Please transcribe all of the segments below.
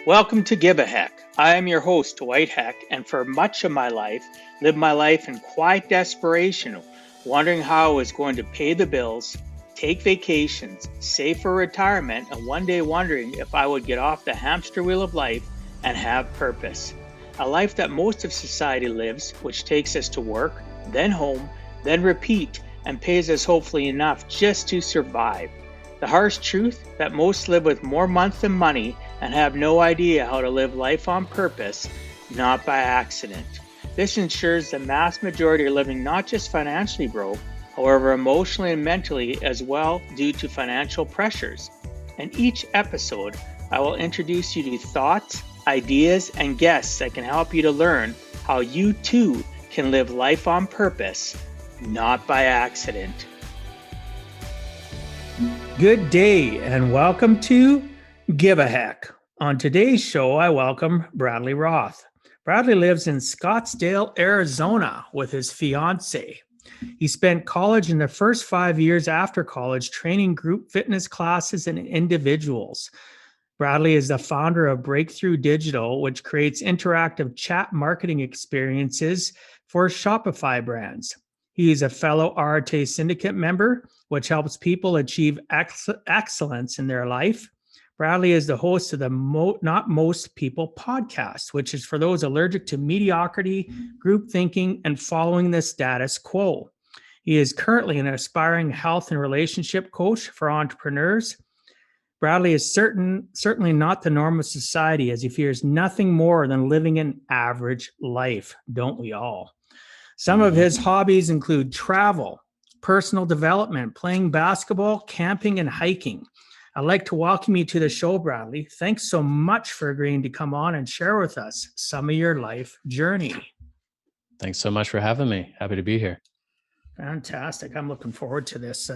Welcome to Give a Heck. I am your host, Dwight Heck, and for much of my life, lived my life in quiet desperation, wondering how I was going to pay the bills, take vacations, save for retirement, and one day wondering if I would get off the hamster wheel of life and have purpose. A life that most of society lives, which takes us to work, then home, then repeat, and pays us hopefully enough just to survive. The harsh truth that most live with more month than money and have no idea how to live life on purpose, not by accident. This ensures the mass majority are living not just financially broke, however emotionally and mentally as well due to financial pressures. In each episode, I will introduce you to thoughts, ideas, and guests that can help you to learn how you too can live life on purpose, not by accident. Good day and welcome to Give a Heck. On today's show, I welcome Bradley Roth. Bradley lives in Scottsdale, Arizona with his fiance. He spent college in the first 5 years after college training group fitness classes and individuals. Bradley is the founder of Breakthrough Digital, which creates interactive chat marketing experiences for Shopify brands. He is a fellow RTA Syndicate member, which helps people achieve excellence in their life. Bradley is the host of the Not Most People podcast, which is for those allergic to mediocrity, group thinking, and following the status quo. He is currently an aspiring health and relationship coach for entrepreneurs. Bradley is certainly not the norm of society, as he fears nothing more than living an average life, don't we all? Some of his hobbies include travel, personal development, playing basketball, camping, and hiking. I'd like to welcome you to the show, Bradley. Thanks so much for agreeing to come on and share with us some of your life journey. Thanks so much for having me. Happy to be here. Fantastic. I'm looking forward to this.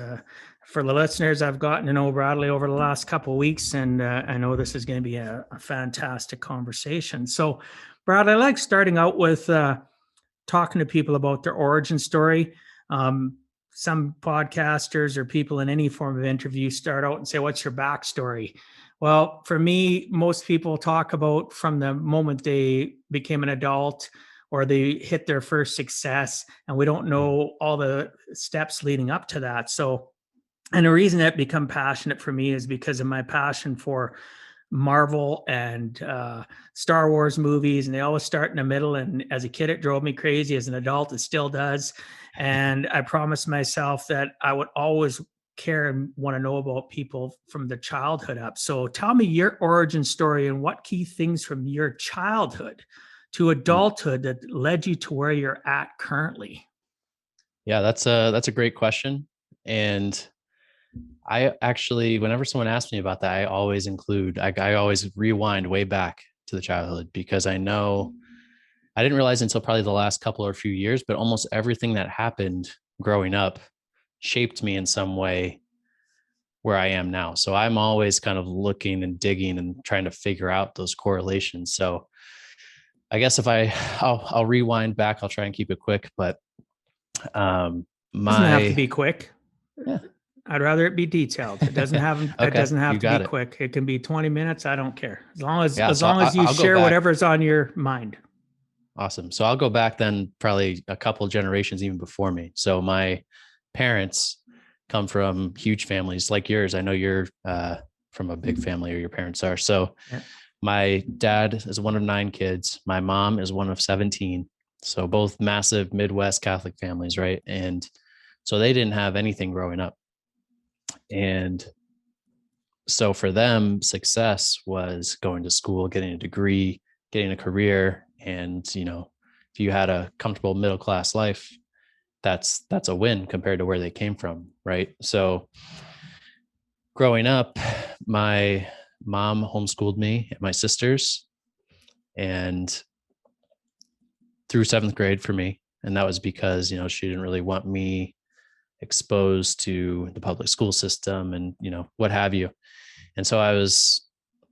For the listeners, I've gotten to know Bradley over the last couple of weeks, and I know this is going to be a fantastic conversation. So, Bradley, I like starting out with talking to people about their origin story. Some podcasters or people in any form of interview start out and say, what's your backstory? Well, for me, most people talk about from the moment they became an adult or they hit their first success, and we don't know all the steps leading up to that. So, and the reason that become passionate for me is because of my passion for Marvel and Star Wars movies, and they always start in the middle. And as a kid, it drove me crazy. As an adult, it still does. And I promised myself that I would always care and want to know about people from the childhood up. So tell me your origin story and what key things from your childhood to adulthood that led you to where you're at currently. Yeah, that's a great question. And I actually, whenever someone asks me about that, I always I always rewind way back to the childhood, because I know I didn't realize until probably the last couple or few years, but almost everything that happened growing up shaped me in some way where I am now. So I'm always kind of looking and digging and trying to figure out those correlations. So I guess if I'll rewind back, I'll try and keep it quick, but doesn't have to be quick. Yeah. I'd rather it be detailed. It doesn't have Okay, it doesn't have to be quick. It can be 20 minutes. I don't care. As long as you share whatever's on your mind. Awesome. So I'll go back then probably a couple of generations even before me. So my parents come from huge families like yours. I know you're from a big family, or your parents are. So yeah. My dad is one of 9 kids. My mom is one of 17. So both massive Midwest Catholic families, right? And so they didn't have anything growing up. And so for them, success was going to school, getting a degree, getting a career. And, if you had a comfortable middle-class life, that's a win compared to where they came from. Right. So growing up, my mom homeschooled me and my sisters, and through 7th grade for me. And that was because, she didn't really want me exposed to the public school system and, what have you. And so I was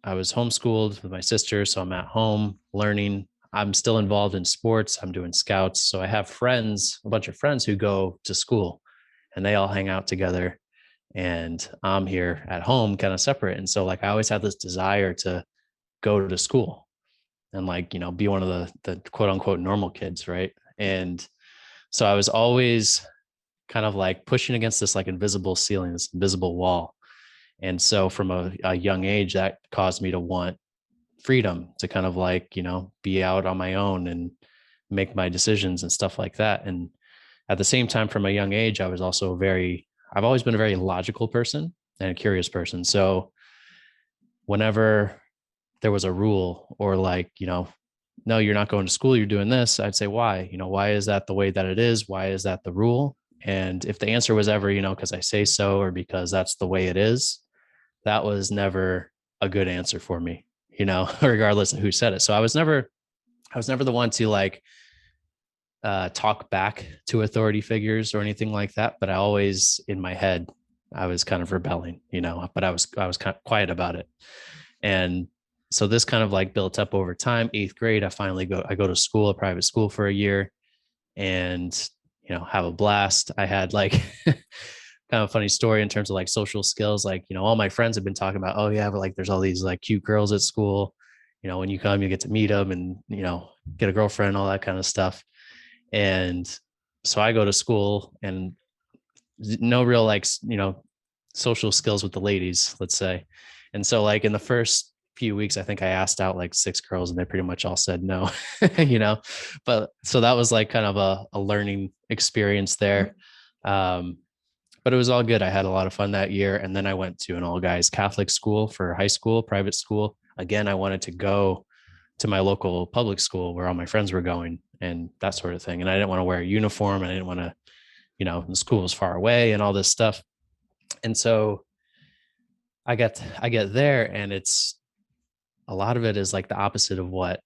homeschooled with my sister. So I'm at home learning. I'm still involved in sports. I'm doing scouts. So I have a bunch of friends who go to school, and they all hang out together, and I'm here at home kind of separate. And so I always had this desire to go to school and like, be one of the quote unquote normal kids. Right. And so I was always kind of like pushing against this like invisible ceiling, this invisible wall. And so from a young age, that caused me to want freedom to kind of like, be out on my own and make my decisions and stuff like that. And at the same time, from a young age, I've always been a very logical person and a curious person. So whenever there was a rule or like, no, you're not going to school, you're doing this, I'd say, why? Why is that the way that it is? Why is that the rule? And if the answer was ever, because I say so, or because that's the way it is, that was never a good answer for me, regardless of who said it. So I was never the one to like talk back to authority figures or anything like that. But I always, in my head, I was kind of rebelling, but I was kind of quiet about it. And so this kind of like built up over time. 8th grade, I go to school, a private school for a year, and, have a blast. I had like kind of a funny story in terms of like social skills. Like, all my friends have been talking about, oh yeah, but like there's all these like cute girls at school. When you come, you get to meet them and, get a girlfriend, all that kind of stuff. And so I go to school and no real like, social skills with the ladies, let's say. And so like in the first few weeks, I think I asked out like 6 girls and they pretty much all said no, but so that was like kind of a learning experience there. But it was all good. I had a lot of fun that year. And then I went to an all guys Catholic school for high school, private school. Again, I wanted to go to my local public school where all my friends were going and that sort of thing. And I didn't want to wear a uniform. And I didn't want to, the school was far away and all this stuff. And so I get there and it's a lot of it is like the opposite of what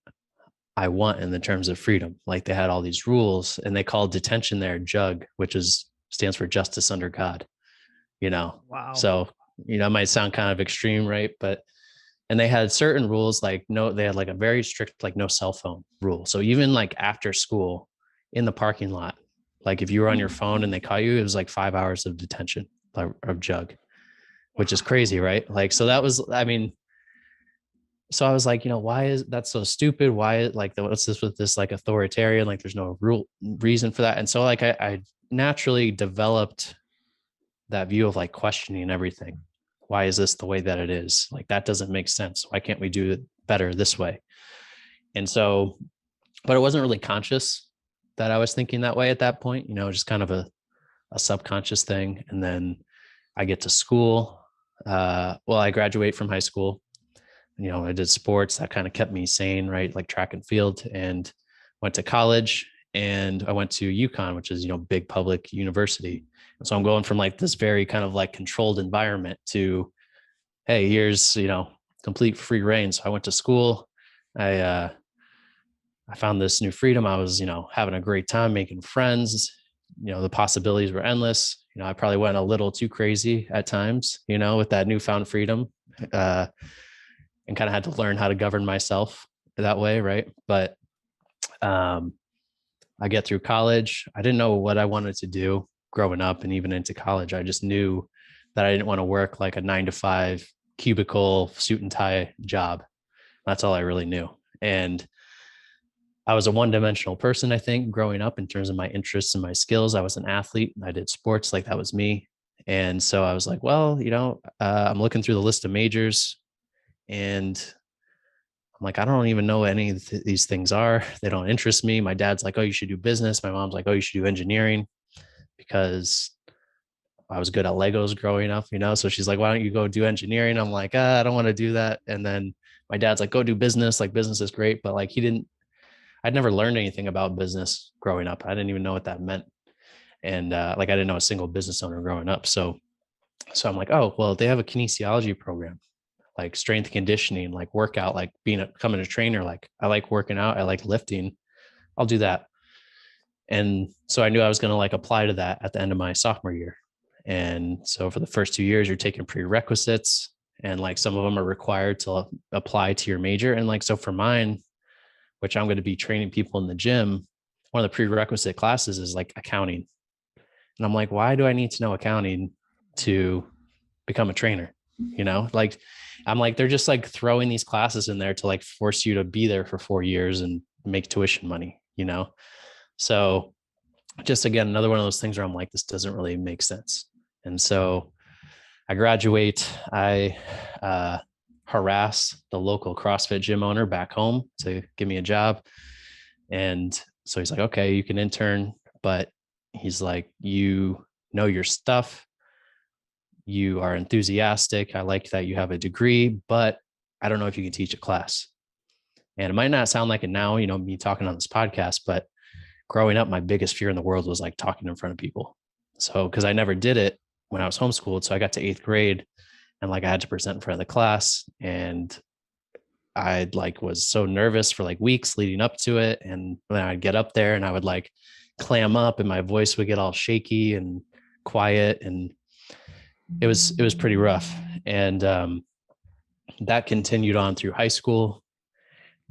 I want in the terms of freedom. Like they had all these rules and they called detention there JUG, which stands for justice under God, Wow. So, it might sound kind of extreme, right? But, and they had certain rules, like they had like a very strict, like no cell phone rule. So even like after school in the parking lot, like if you were on your phone and they caught you, it was like 5 hours of detention of JUG, which is crazy, right? Like, so that was, so I was like, why is that so stupid? Why like what's this with this like authoritarian? Like there's no reason for that. And so like I naturally developed that view of like questioning everything. Why is this the way that it is? Like that doesn't make sense. Why can't we do it better this way? And so, but it wasn't really conscious that I was thinking that way at that point, just kind of a subconscious thing. And then I get to school. I graduate from high school. I did sports that kind of kept me sane, right? Like track and field, and went to college and I went to UConn, which is, big public university. And so I'm going from like this very kind of like controlled environment to, hey, here's, complete free reign. So I went to school. I found this new freedom. I was, having a great time making friends. The possibilities were endless. I probably went a little too crazy at times, with that newfound freedom. And kind of had to learn how to govern myself that way. Right. But I get through college. I didn't know what I wanted to do growing up and even into college. I just knew that I didn't want to work like a 9-to-5 cubicle suit and tie job. That's all I really knew. And I was a one-dimensional person, I think, growing up in terms of my interests and my skills. I was an athlete. I did sports, like that was me. And so I was like, well, I'm looking through the list of majors. And I'm like, I don't even know what any of these things are. They don't interest me. My dad's like, oh, you should do business. My mom's like, oh, you should do engineering, because I was good at Legos growing up, So she's like, why don't you go do engineering? I'm like, I don't want to do that. And then my dad's like, go do business. Like business is great. But like I'd never learned anything about business growing up. I didn't even know what that meant. And like I didn't know a single business owner growing up. So I'm like, oh, well, they have a kinesiology program, like strength conditioning, like workout, like becoming a trainer. Like I like working out. I like lifting. I'll do that. And so I knew I was going to like apply to that at the end of my sophomore year. And so for the first 2 years, you're taking prerequisites and like some of them are required to apply to your major. And like, so for mine, which I'm going to be training people in the gym, one of the prerequisite classes is like accounting. And I'm like, why do I need to know accounting to become a trainer? Like, I'm like, they're just like throwing these classes in there to like force you to be there for 4 years and make tuition money, you know? So just again, another one of those things where I'm like, this doesn't really make sense. And so I graduate, I harass the local CrossFit gym owner back home to give me a job. And so he's like, okay, you can intern, but he's like, you know your stuff. You are enthusiastic. I like that you have a degree, but I don't know if you can teach a class. And it might not sound like it now, you know, me talking on this podcast, but growing up, my biggest fear in the world was like talking in front of people. So, because I never did it when I was homeschooled. So I got to 8th grade and like I had to present in front of the class, and I like was so nervous for like weeks leading up to it. And when I'd get up there and I would like clam up and my voice would get all shaky and quiet, and it was pretty rough. And that continued on through high school,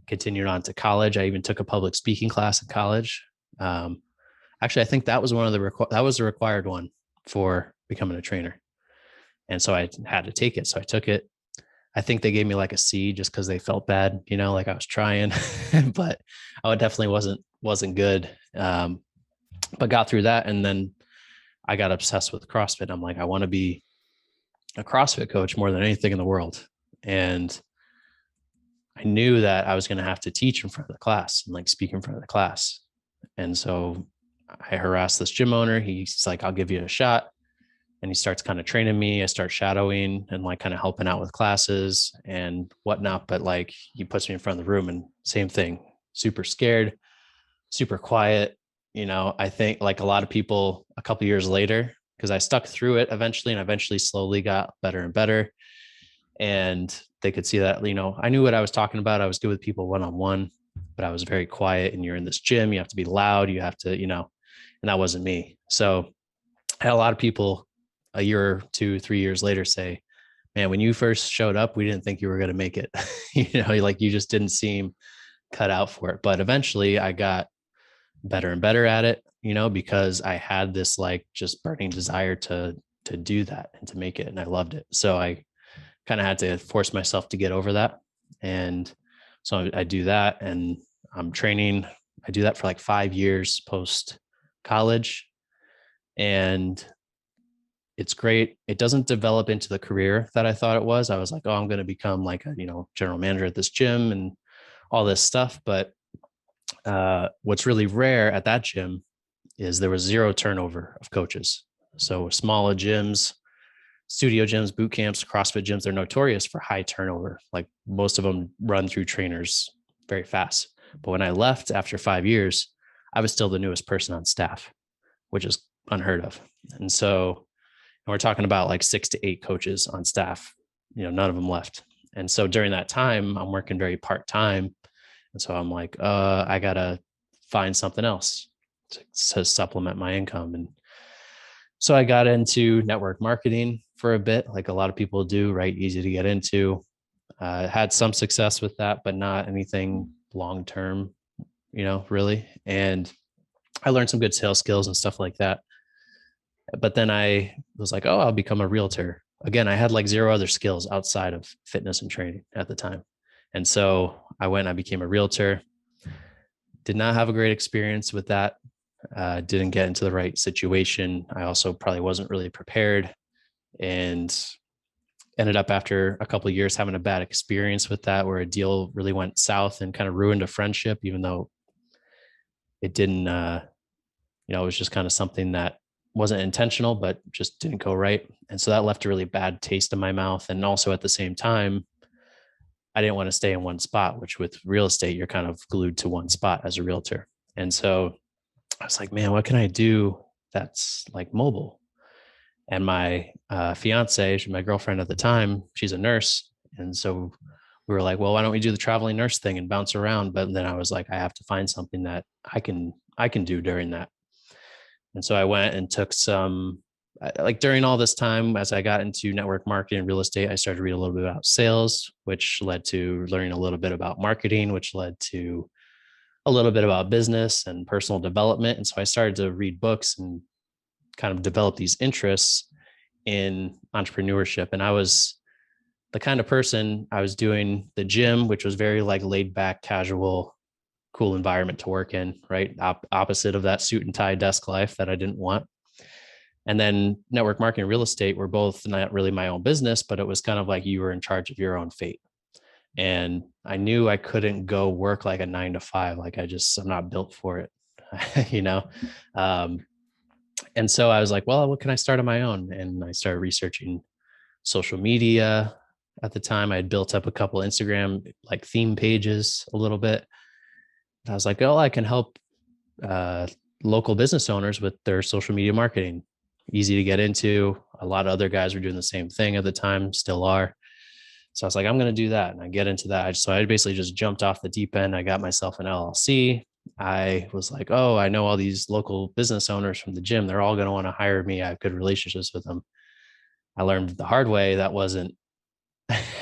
continued on to college. I even took a public speaking class in college. Actually, I think that was one of that was the required one for becoming a trainer. And so I had to take it. So I took it. I think they gave me like a C just because they felt bad, you know, like I was trying, but I definitely wasn't good. But got through that. And then I got obsessed with CrossFit. I'm like, I want to be a CrossFit coach more than anything in the world. And I knew that I was going to have to teach in front of the class and like speak in front of the class. And so I harassed this gym owner. He's like, I'll give you a shot. And he starts kind of training me. I start shadowing and like kind of helping out with classes and whatnot. But like he puts me in front of the room and same thing, super scared, super quiet. You know, I think like a lot of people a couple of years later, because I stuck through it eventually and eventually slowly got better and better. And they could see that, you know, I knew what I was talking about. I was good with people one-on-one, but I was very quiet. And you're in this gym, you have to be loud, you have to, you know, and that wasn't me. So I had a lot of people a year or 2, 3 years later say, man, when you first showed up, we didn't think you were going to make it. You know, like you just didn't seem cut out for it. But eventually I got better and better at it, you know, because I had this like just burning desire to do that and to make it. And I loved it. So I kind of had to force myself to get over that. And so I do that and I'm training. I do that for like 5 years post college. And it's great. It doesn't develop into the career that I thought it was. I was like, oh, I'm going to become like a, you know, general manager at this gym and all this stuff. But what's really rare at that gym is there was zero turnover of coaches. So smaller gyms, studio gyms, boot camps, CrossFit gyms, they're notorious for high turnover. Like most of them run through trainers very fast. But when I left after 5 years, I was still the newest person on staff, which is unheard of. And so and we're talking about like 6 to 8 coaches on staff, you know, none of them left. And so during that time, I'm working very part-time. And so I'm like, I got to find something else to supplement my income. And so I got into network marketing for a bit, like a lot of people do, right? Easy to get into. Had some success with that, but not anything long-term, you know, really. And I learned some good sales skills and stuff like that. But then I was like, oh, I'll become a realtor. Again, I had like zero other skills outside of fitness and training at the time. And so I went and I became a realtor. Did not have a great experience with that. Didn't get into the right situation. I also probably wasn't really prepared and ended up after a couple of years having a bad experience with that, where a deal really went south and kind of ruined a friendship, even though it didn't, you know, it was just kind of something that wasn't intentional, but just didn't go right. And so that left a really bad taste in my mouth. And also at the same time, I didn't want to stay in one spot, which with real estate, you're kind of glued to one spot as a realtor. And so I was like, man, what can I do that's like mobile? And my fiance, my girlfriend at the time, she's a nurse. And so we were like, well, why don't we do the traveling nurse thing and bounce around? But then I was like, I have to find something that I can do during that. And so I went and took some, like during all this time, as I got into network marketing and real estate, I started to read a little bit about sales, which led to learning a little bit about marketing, which led to a little bit about business and personal development. And so I started to read books and kind of develop these interests in entrepreneurship. And I was the kind of person I was doing the gym, which was very like laid back, casual, cool environment to work in, right? Opposite of that suit and tie desk life that I didn't want. And then network marketing and real estate were both not really my own business, but it was kind of like you were in charge of your own fate. And I knew I couldn't go work like a 9 to 5. Like I'm not built for it, you know? And so I was like, well, what can I start on my own? And I started researching social media. At the time, I had built up a couple Instagram like theme pages a little bit. And I was like, oh, I can help local business owners with their social media marketing. Easy to get into. A lot of other guys were doing the same thing at the time, still are. So I was like, I'm going to do that. And I get into that. So I basically just jumped off the deep end. I got myself an LLC. I was like, oh, I know all these local business owners from the gym. They're all going to want to hire me. I have good relationships with them. I learned the hard way that wasn't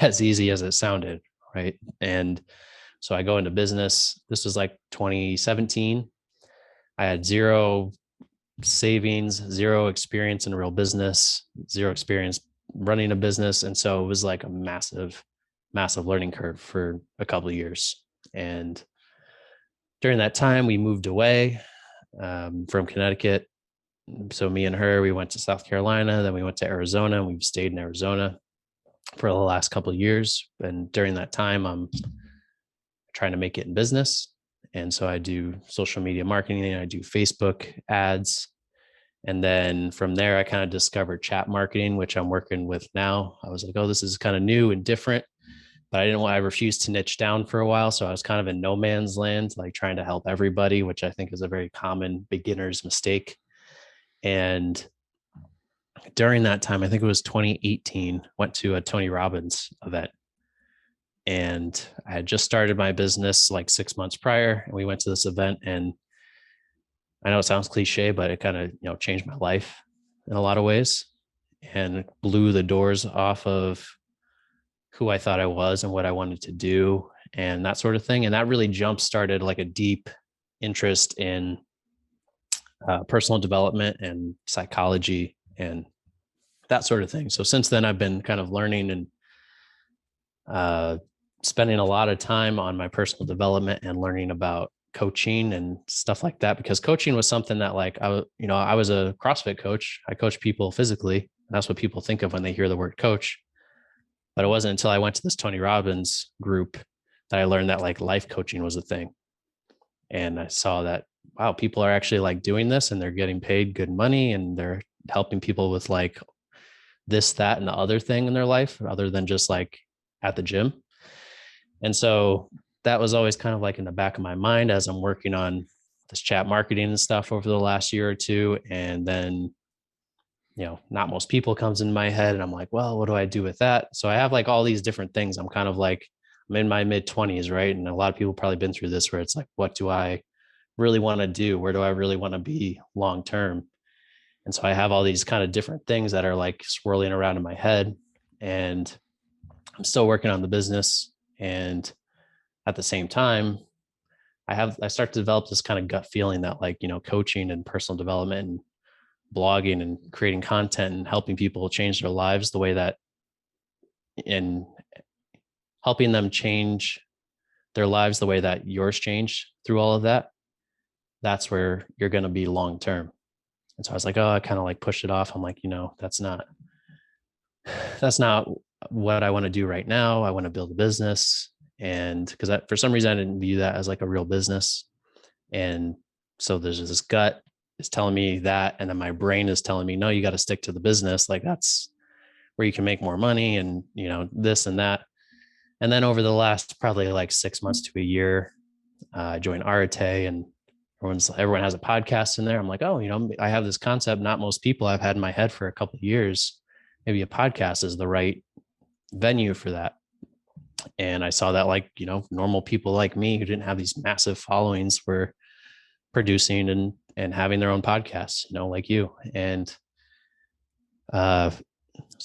as easy as it sounded, right? And so I go into business. This was like 2017. I had zero savings, zero experience in real business, zero experience running a business. And so it was like a massive, massive learning curve for a couple of years. And during that time, we moved away from Connecticut. So me and her, we went to South Carolina, then we went to Arizona, and we've stayed in Arizona for the last couple of years. And during that time, I'm trying to make it in business. And so I do social media marketing, and I do Facebook ads. And then from there, I kind of discovered chat marketing, which I'm working with now. I was like, oh, this is kind of new and different, but I refused to niche down for a while. So I was kind of in no man's land, like trying to help everybody, which I think is a very common beginner's mistake. And during that time, I think it was 2018, went to a Tony Robbins event. And I had just started my business like 6 months prior. And we went to this event, and I know it sounds cliche, but it kind of, changed my life in a lot of ways and blew the doors off of who I thought I was and what I wanted to do and that sort of thing. And that really jump started like a deep interest in personal development and psychology and that sort of thing. So since then, I've been kind of learning and spending a lot of time on my personal development and learning about coaching and stuff like that, because coaching was something that like, I was a CrossFit coach. I coach people physically. That's what people think of when they hear the word coach. But it wasn't until I went to this Tony Robbins group that I learned that like life coaching was a thing. And I saw that, wow, people are actually like doing this and they're getting paid good money and they're helping people with like this, that, and the other thing in their life other than just like at the gym. And so that was always kind of like in the back of my mind as I'm working on this chat marketing and stuff over the last year or two. And then, not most people comes in my head and I'm like, well, what do I do with that? So I have like all these different things. I'm kind of like, I'm in my mid-20s, right? And a lot of people probably been through this where it's like, what do I really want to do? Where do I really want to be long-term? And so I have all these kind of different things that are like swirling around in my head, and I'm still working on the business. And at the same time, I start to develop this kind of gut feeling that like, coaching and personal development and blogging and creating content and helping people change their lives the way that, and helping them change their lives the way that yours changed through all of that, that's where you're going to be long term. And so I was like, oh, I kind of like pushed it off. I'm like, that's not what I want to do right now. I want to build a business. And because for some reason I didn't view that as like a real business. And so there's this gut is telling me that, and then my brain is telling me, no, you got to stick to the business. Like that's where you can make more money and, this and that. And then over the last probably like 6 months to a year, I joined Arate, and everyone has a podcast in there. I'm like, oh, I have this concept not most people I've had in my head for a couple of years. Maybe a podcast is the right venue for that. And I saw that like, normal people like me who didn't have these massive followings were producing and having their own podcasts, like you. And so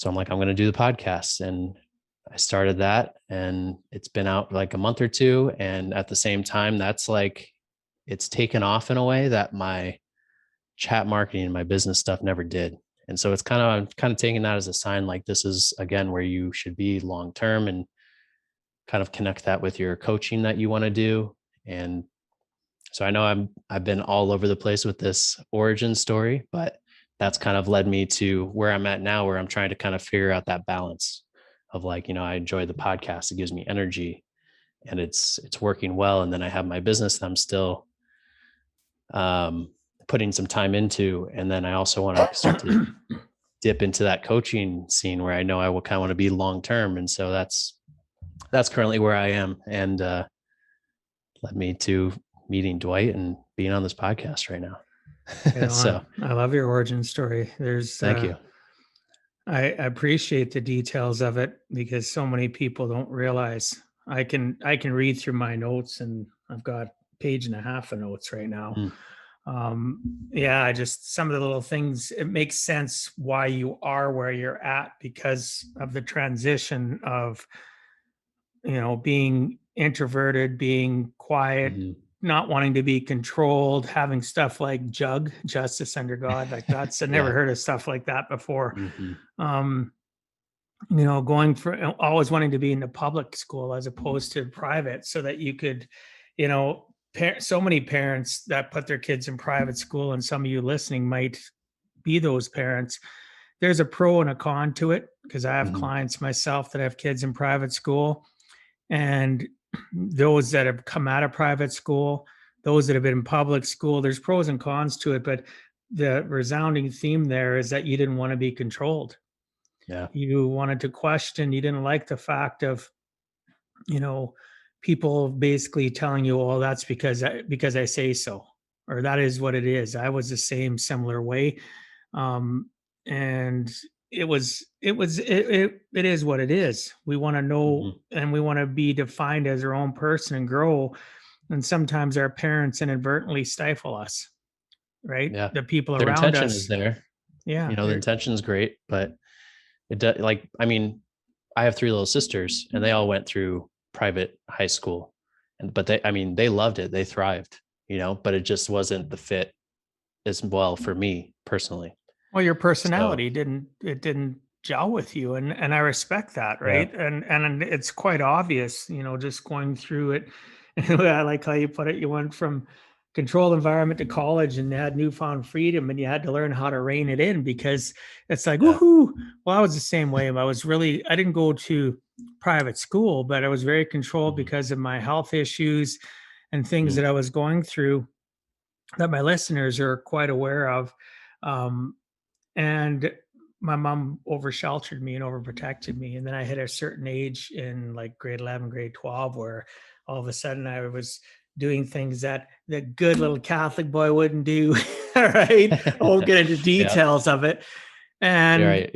I'm like, I'm going to do the podcast. And I started that, and it's been out like a month or two. And at the same time, that's like, it's taken off in a way that my chat marketing and my business stuff never did. And so I'm kind of taking that as a sign, like this is again where you should be long term, and kind of connect that with your coaching that you want to do. And so I know I've been all over the place with this origin story, but that's kind of led me to where I'm at now, where I'm trying to kind of figure out that balance of like, I enjoy the podcast. It gives me energy and it's working well. And then I have my business that I'm still putting some time into. And then I also want to start to dip into that coaching scene where I know I will kind of want to be long-term. And so that's currently where I am. And led me to meeting Dwight and being on this podcast right now. So I love your origin story. Thank you. I appreciate the details of it because so many people don't realize. I can read through my notes, and I've got a page and a half of notes right now. Just some of the little things, it makes sense why you are where you're at because of the transition of, being introverted, being quiet, not wanting to be controlled, having stuff like JUG, justice under God, like that's, I never heard of stuff like that before. Going for always wanting to be in the public school as opposed to private so that you could, so many parents that put their kids in private school, and some of you listening might be those parents. There's a pro and a con to it because I have clients myself that have kids in private school, and those that have come out of private school, those that have been in public school, there's pros and cons to it. But the resounding theme there is that you didn't want to be controlled. Yeah. You wanted to question. You didn't like the fact of, people basically telling you, "Oh, that's because I say so," or "That is what it is." I was the same similar way, and it is what it is. We want to know, and we want to be defined as our own person and grow. And sometimes our parents inadvertently stifle us, right? Yeah. The people Their around intention us. is there. Yeah. The intention is great, but it does, I have 3 little sisters and they all went through private high school, but they loved it. They thrived, but it just wasn't the fit as well for me personally. Well, your personality didn't gel with you, and I respect that, right? Yeah. And it's quite obvious, just going through it. I like how you put it. You went from controlled environment to college and had newfound freedom, and you had to learn how to rein it in because it's like, woohoo. Well, I was the same way. I didn't go to private school, but I was very controlled because of my health issues and things that I was going through that my listeners are quite aware of. And my mom over-sheltered me and overprotected me. And then I hit a certain age in like grade 11, grade 12, where all of a sudden I was doing things that the good little Catholic boy wouldn't do. All right. I won't get into details of it. And,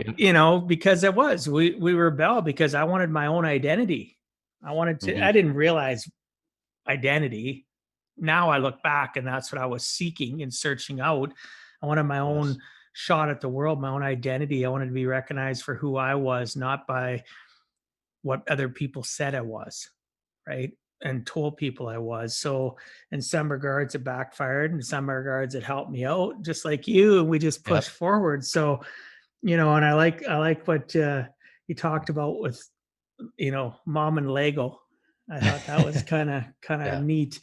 because we rebelled because I wanted my own identity. I didn't realize identity. Now I look back and that's what I was seeking and searching out. I wanted my own shot at the world, my own identity. I wanted to be recognized for who I was, not by what other people said I was, right? And told people I was. So in some regards, it backfired. In some regards, it helped me out, just like you. And we just pushed forward. So, and I like what you talked about with, mom and Lego. I thought that was kind of neat,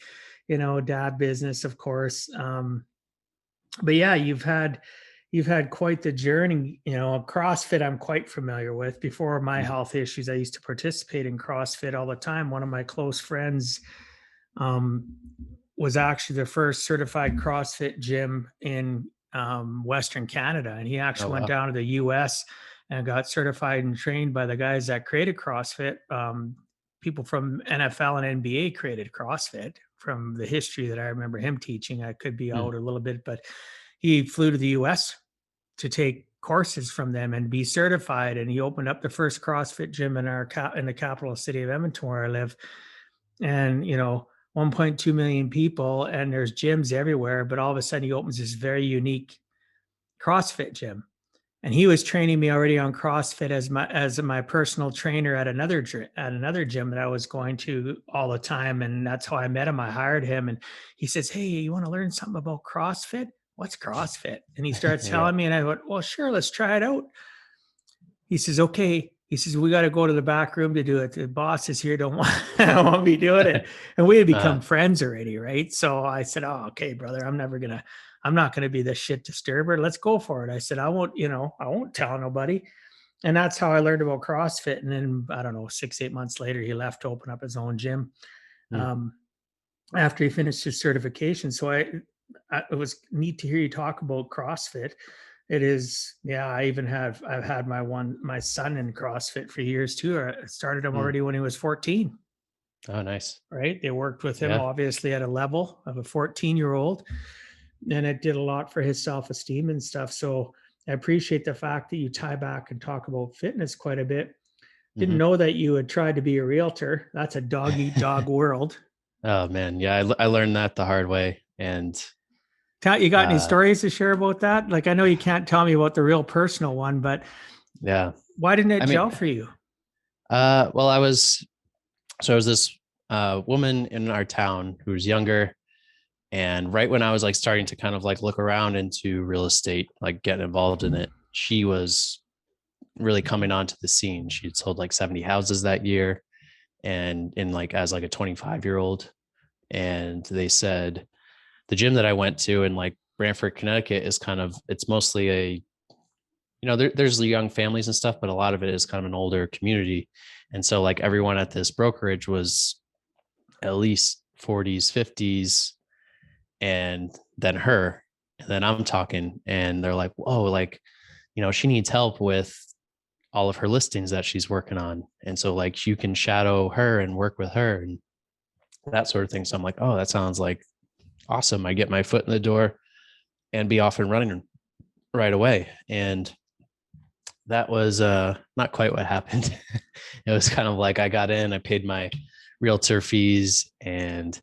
dad business, of course. But yeah, you've had quite the journey. CrossFit I'm quite familiar with. Before my health issues, I used to participate in CrossFit all the time. One of my close friends was actually the first certified CrossFit gym in Western Canada. And he actually went down to the US and got certified and trained by the guys that created CrossFit. People from NFL and NBA created CrossFit from the history that I remember him teaching. I could be out a little bit, but he flew to the US to take courses from them and be certified. And he opened up the first CrossFit gym in the capital city of Edmonton, where I live. And, 1.2 million people, and there's gyms everywhere. But all of a sudden he opens this very unique CrossFit gym. And he was training me already on CrossFit as my personal trainer at another gym that I was going to all the time. And that's how I met him. I hired him, and he says, "Hey, you want to learn something about CrossFit? what's CrossFit? And he starts Yeah. telling me, and I went, well, sure, let's try it out. He says, okay. He says, we got to go to the back room to do it. The boss is here. Don't want me doing it. And we had become friends already. Right. So I said, oh, okay, brother, I'm not going to be the shit disturber. Let's go for it. I said, I won't tell nobody. And that's how I learned about CrossFit. And then I don't know, 6-8 months later, he left to open up his own gym. After he finished his certification. So it was neat to hear you talk about CrossFit. It is, yeah. I've had my son in CrossFit for years too. I started him already when he was 14. Oh, nice. Right. They worked with him obviously at a level of a 14-year-old, and it did a lot for his self-esteem and stuff. So I appreciate the fact that you tie back and talk about fitness quite a bit. Didn't know that you had tried to be a realtor. That's a dog eat dog world. Oh man. Yeah. I learned that the hard way. And you got any stories to share about that? Like, I know you can't tell me about the real personal one, but yeah, why didn't it gel for you? Well, I was this woman in our town who was younger. And right when I was like starting to kind of like look around into real estate, like getting involved in it, she was really coming onto the scene. She had sold like 70 houses that year, and in like as like a 25-year-old. And they said the gym that I went to in like Brantford, Connecticut is kind of, it's mostly a, there's the young families and stuff, but a lot of it is kind of an older community. And so like everyone at this brokerage was at least 40s, 50s, and then her, and then I'm talking, and they're like, whoa, like, she needs help with all of her listings that she's working on. And so like you can shadow her and work with her and that sort of thing. So I'm like, oh, that sounds like awesome. I get my foot in the door and be off and running right away. And that was not quite what happened. It was kind of like I got in, I paid my realtor fees, and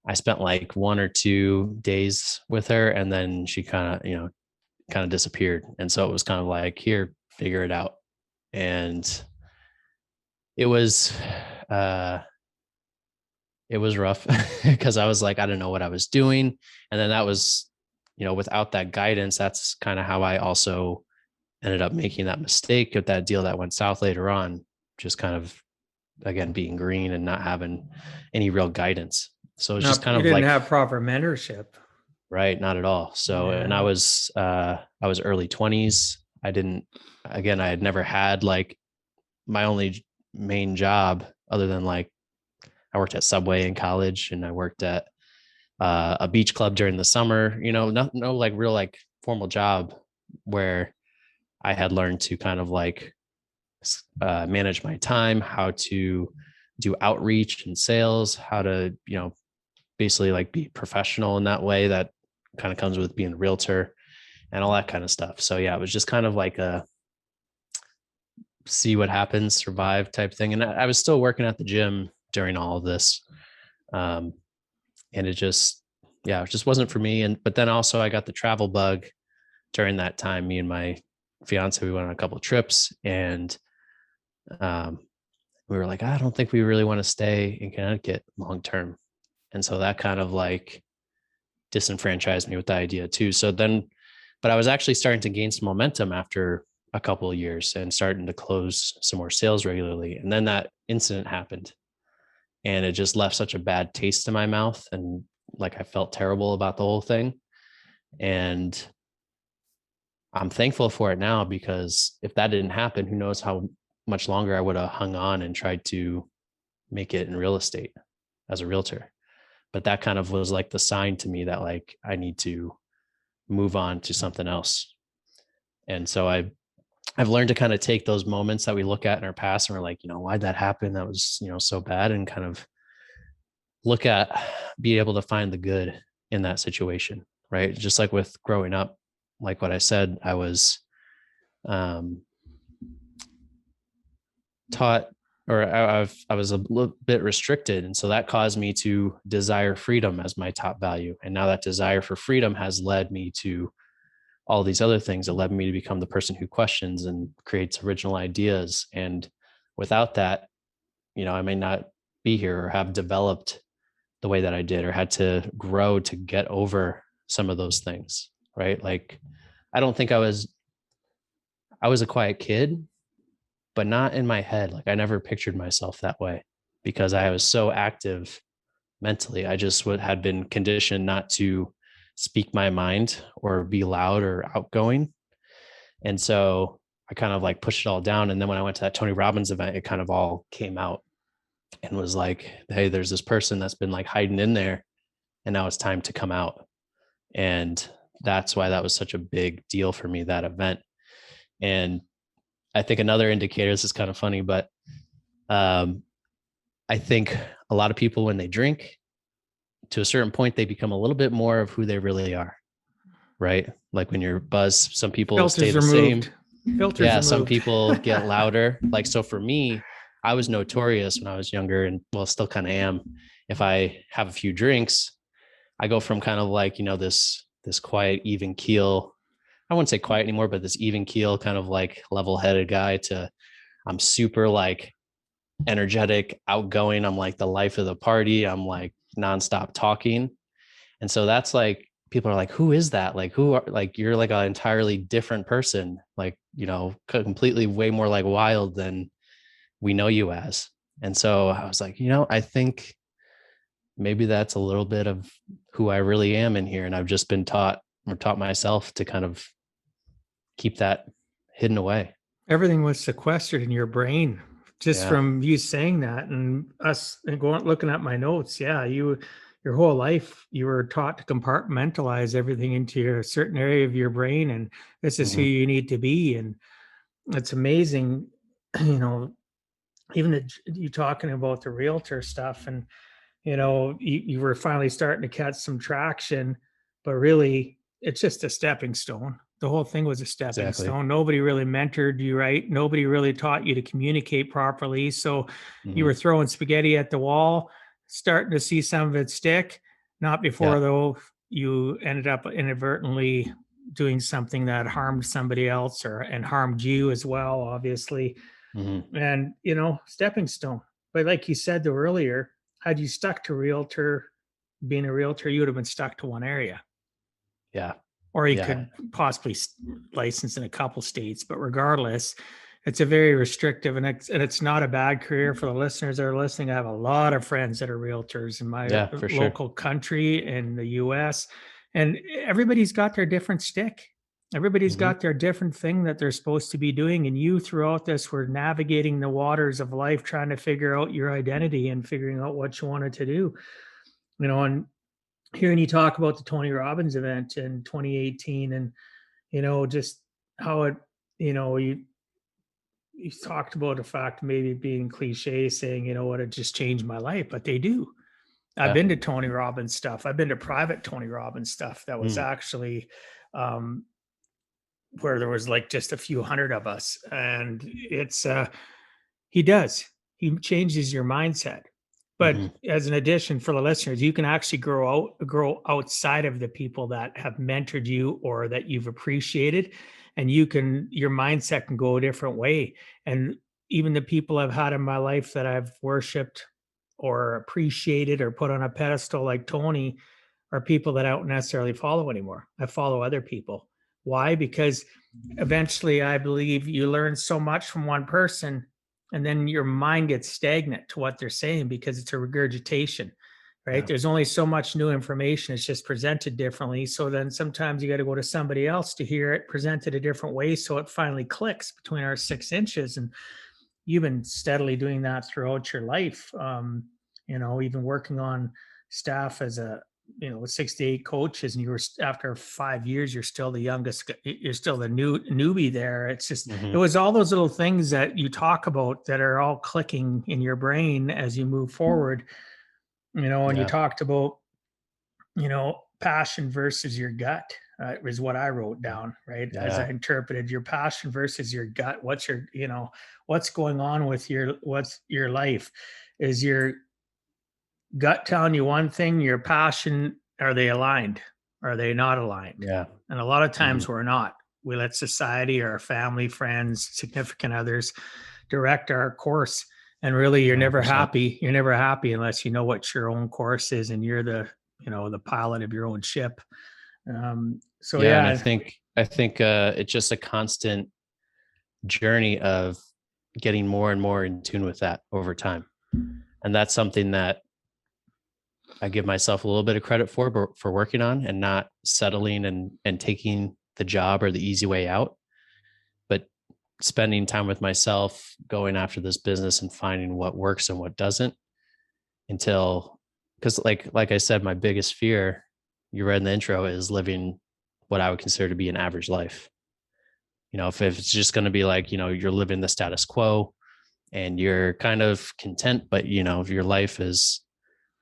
I spent like 1 or 2 days with her, and then she kind of disappeared. And so it was kind of like, here, figure it out. And it was rough because I was like, I don't know what I was doing. And then that was, without that guidance, that's kind of how I also ended up making that mistake of that deal that went south later on, just kind of, again, being green and not having any real guidance. So it's just kind of like, you didn't have proper mentorship. Right. Not at all. So, and I was early 20s. I had never had like my only main job other than like, I worked at Subway in college, and I worked at a beach club during the summer, no like real like formal job where I had learned to kind of like manage my time, how to do outreach and sales, how to, basically like be professional in that way that kind of comes with being a realtor and all that kind of stuff. So yeah, it was just kind of like a see what happens, survive type thing. And I was still working at the gym during all of this. And it just wasn't for me. But then also I got the travel bug during that time. Me and my fiance, we went on a couple of trips, and we were like, I don't think we really want to stay in Connecticut long term. And so that kind of like disenfranchised me with the idea too. So then, but I was actually starting to gain some momentum after a couple of years and starting to close some more sales regularly. And then that incident happened, and it just left such a bad taste in my mouth. And like, I felt terrible about the whole thing. And I'm thankful for it now, because if that didn't happen, who knows how much longer I would have hung on and tried to make it in real estate as a realtor. But that kind of was like the sign to me that like, I need to move on to something else. And so I've learned to kind of take those moments that we look at in our past and we're like, why'd that happen? That was, so bad, and kind of be able to find the good in that situation. Right. Just like with growing up, like what I said, I was taught, or I was a little bit restricted. And so that caused me to desire freedom as my top value. And now that desire for freedom has led me to all these other things. It led me to become the person who questions and creates original ideas. And without that, I may not be here or have developed the way that I did, or had to grow to get over some of those things, right? Like, I don't think I was a quiet kid, but not in my head. Like, I never pictured myself that way because I was so active mentally. I just had been conditioned not to speak my mind or be loud or outgoing. And so I kind of like pushed it all down. And then when I went to that Tony Robbins event, it kind of all came out and was like, hey, there's this person that's been like hiding in there, and now it's time to come out. And that's why that was such a big deal for me, that event. And I think another indicator, this is kind of funny, but I think a lot of people, when they drink, to a certain point, they become a little bit more of who they really are, right? Like when you're buzzed, some people stay the same. Yeah, some people get louder. Like, so for me, I was notorious when I was younger, and well, still kind of am. If I have a few drinks, I go from kind of like, this quiet, even keel. I wouldn't say quiet anymore, but this even keel kind of like level-headed guy to I'm super like energetic, outgoing. I'm like the life of the party. I'm like nonstop talking. And so that's like, people are like, who is that? Like, who are, like, you're like an entirely different person, like, completely way more like wild than we know you as. And so I was like, I think maybe that's a little bit of who I really am in here. And I've just been taught myself to kind of keep that hidden away. Everything was sequestered in your brain just from you saying that, and us and looking at my notes. Yeah, your whole life you were taught to compartmentalize everything into a certain area of your brain, and this is who you need to be. And it's amazing, even you talking about the realtor stuff, and you were finally starting to catch some traction, but really it's just a stepping stone. The whole thing was a stepping stone. Nobody really mentored you, right? Nobody really taught you to communicate properly. So you were throwing spaghetti at the wall, starting to see some of it stick. Not before, though, you ended up inadvertently doing something that harmed somebody else and harmed you as well, obviously. And, stepping stone. But like you said though earlier, had you stuck to being a realtor, you would have been stuck to one area. Yeah. Or you could possibly license in a couple states, but regardless, it's a very restrictive, and it's not a bad career for the listeners that are listening. I have a lot of friends that are realtors in my local country in the US, and everybody's got their different stick. Everybody's got their different thing that they're supposed to be doing. And you throughout this were navigating the waters of life, trying to figure out your identity and figuring out what you wanted to do. And hearing you talk about the Tony Robbins event in 2018, and just how it, you talked about the fact maybe being cliche, saying, it just changed my life, but they do. I've been to Tony Robbins stuff. I've been to private Tony Robbins stuff that was actually where there was like just a few hundred of us, and it's he changes your mindset. But as an addition for the listeners, you can actually grow outside of the people that have mentored you or that you've appreciated, and your mindset can go a different way. And even the people I've had in my life that I've worshiped or appreciated or put on a pedestal like Tony are people that I don't necessarily follow anymore. I follow other people. Why? Because eventually I believe you learn so much from one person, and then your mind gets stagnant to what they're saying because it's a regurgitation, right? There's only so much new information. It's just presented differently. So then sometimes you got to go to somebody else to hear it presented a different way. So it finally clicks between our 6 inches. And you've been steadily doing that throughout your life. Even working on staff as with 6 to 8 coaches, and you were, after 5 years, you're still the youngest, you're still the newbie there. It's just, it was all those little things that you talk about that are all clicking in your brain as you move forward, and you talked about, passion versus your gut, is what I wrote down, right? As I interpreted your passion versus your gut. What's going on with your life? Is your gut telling you one thing, your passion, are they aligned? Are they not aligned? Yeah. And a lot of times we're not. We let society or our family, friends, significant others direct our course. And really, you're 100%. Never happy. You're never happy unless you know what your own course is and you're the pilot of your own ship. So Yeah. And yeah. I think it's just a constant journey of getting more and more in tune with that over time. And that's something that I give myself a little bit of credit for working on, and not settling and taking the job or the easy way out, but spending time with myself, going after this business and finding what works and what doesn't, until, because like I said, my biggest fear, you read in the intro, is living what I would consider to be an average life. If it's just going to be like, you're living the status quo and you're kind of content, but if your life is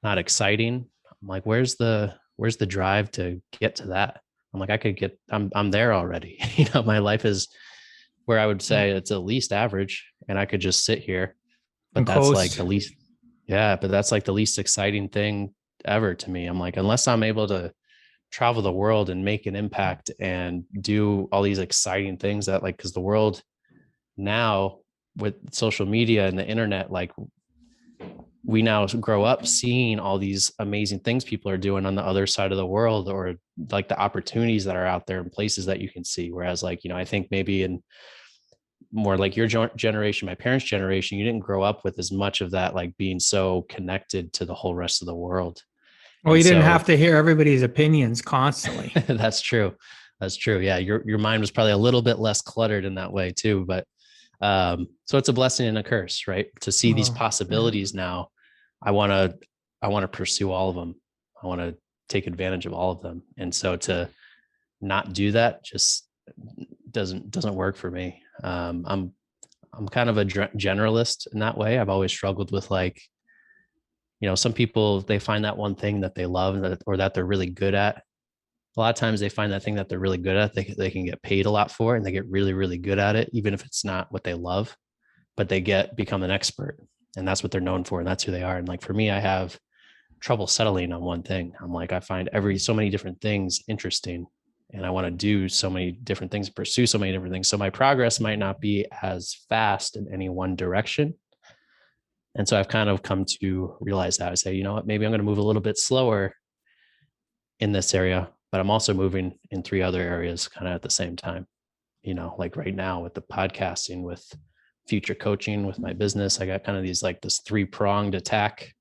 not exciting, I'm like, where's the drive to get to that? I'm like, I'm there already. My life is where I would say it's at least average, and I could just sit here, And but that's like coast. the least, yeah, but that's like the least exciting thing ever to me. I'm like, unless I'm able to travel the world and make an impact and do all these exciting things that, like, because the world now with social media and the internet, like, we now grow up seeing all these amazing things people are doing on the other side of the world, or like the opportunities that are out there in places that you can see. Whereas, like, I think maybe in more like your generation, my parents' generation, you didn't grow up with as much of that, like being so connected to the whole rest of the world. Well, And you didn't have so to hear everybody's opinions constantly. that's true. That's true. Yeah. Your mind was probably a little bit less cluttered in that way too. But so it's a blessing and a curse, right? To see these Well, yeah. possibilities now, I want to pursue all of them. I want to take advantage of all of them. And so to not do that just doesn't work for me. I'm kind of a generalist in that way. I've always struggled with, like, some people, they find that one thing that they love, or that they're really good at. A lot of times they find that thing that they're really good at, they can get paid a lot for it, and they get really, really good at it, even if it's not what they love, but they become an expert, and that's what they're known for. And that's who they are. And like, for me, I have trouble settling on one thing. I'm like, I find so many different things interesting, and I want to do so many different things, pursue so many different things. So my progress might not be as fast in any one direction. And so I've kind of come to realize that. I say, you know what, maybe I'm going to move a little bit slower in this area, but I'm also moving in 3 other areas kind of at the same time. Like right now with the podcasting, with future coaching, with my business, I got kind of this 3-pronged attack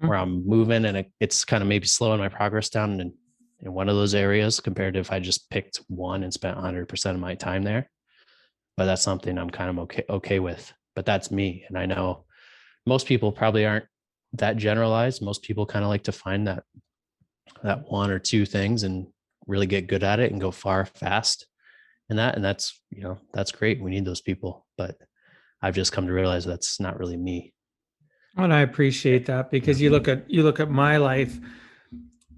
where I'm moving, and it's kind of maybe slowing my progress down in one of those areas, compared to if I just picked one and spent 100% of my time there. But that's something I'm kind of okay with. But that's me. And I know most people probably aren't that generalized. Most people kind of like to find that one or two things and really get good at it and go far fast. And that's great. We need those people. But I've just come to realize that's not really me. And I appreciate that, because you look at my life.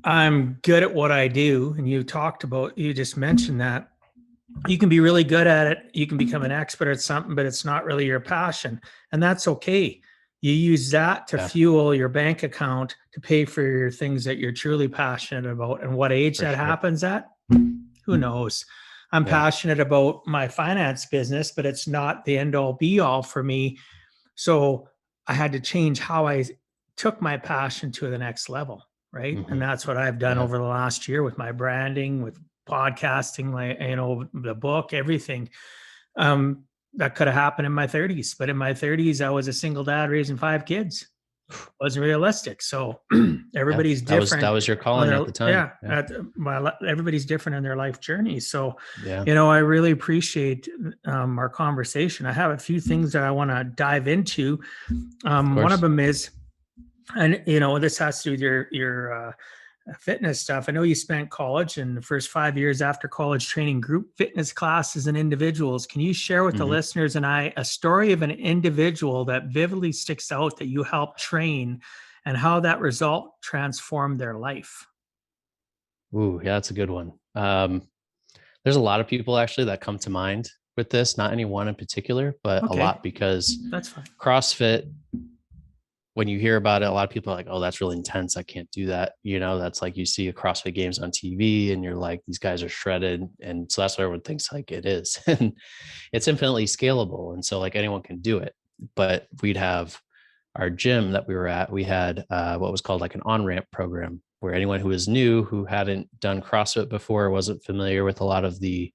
I'm good at what I do, and you just mentioned that you can be really good at it. You can become an expert at something, but it's not really your passion, and that's okay. You use that to fuel your bank account to pay for your things that you're truly passionate about. And what age that happens at, who knows? I'm passionate about my finance business, but it's not the end all be all for me. So I had to change how I took my passion to the next level. Right. Mm-hmm. And that's what I've done over the last year with my branding, with podcasting, the book, everything. That could have happened in my 30s, but in my 30s, I was a single dad raising 5 kids. Wasn't realistic. So everybody's different. That was your calling at the time. Everybody's different in their life journey. So, I really appreciate our conversation. I have a few things that I want to dive into. One of them is, and this has to do with your fitness stuff. I know you spent college and the first 5 years after college training group fitness classes and individuals. Can you share with the listeners and I a story of an individual that vividly sticks out that you helped train, and how that result transformed their life? Ooh, yeah, that's a good one. There's a lot of people actually that come to mind with this, not any one in particular, but a lot, because that's fine. CrossFit, when you hear about it, a lot of people are like, oh, that's really intense. I can't do that. That's like, you see a CrossFit Games on TV and you're like, these guys are shredded. And so that's what everyone thinks like it is. And it's infinitely scalable. And so like anyone can do it. But we'd have our gym that we were at, we had what was called like an on-ramp program. where anyone who was new, who hadn't done CrossFit before, wasn't familiar with a lot of the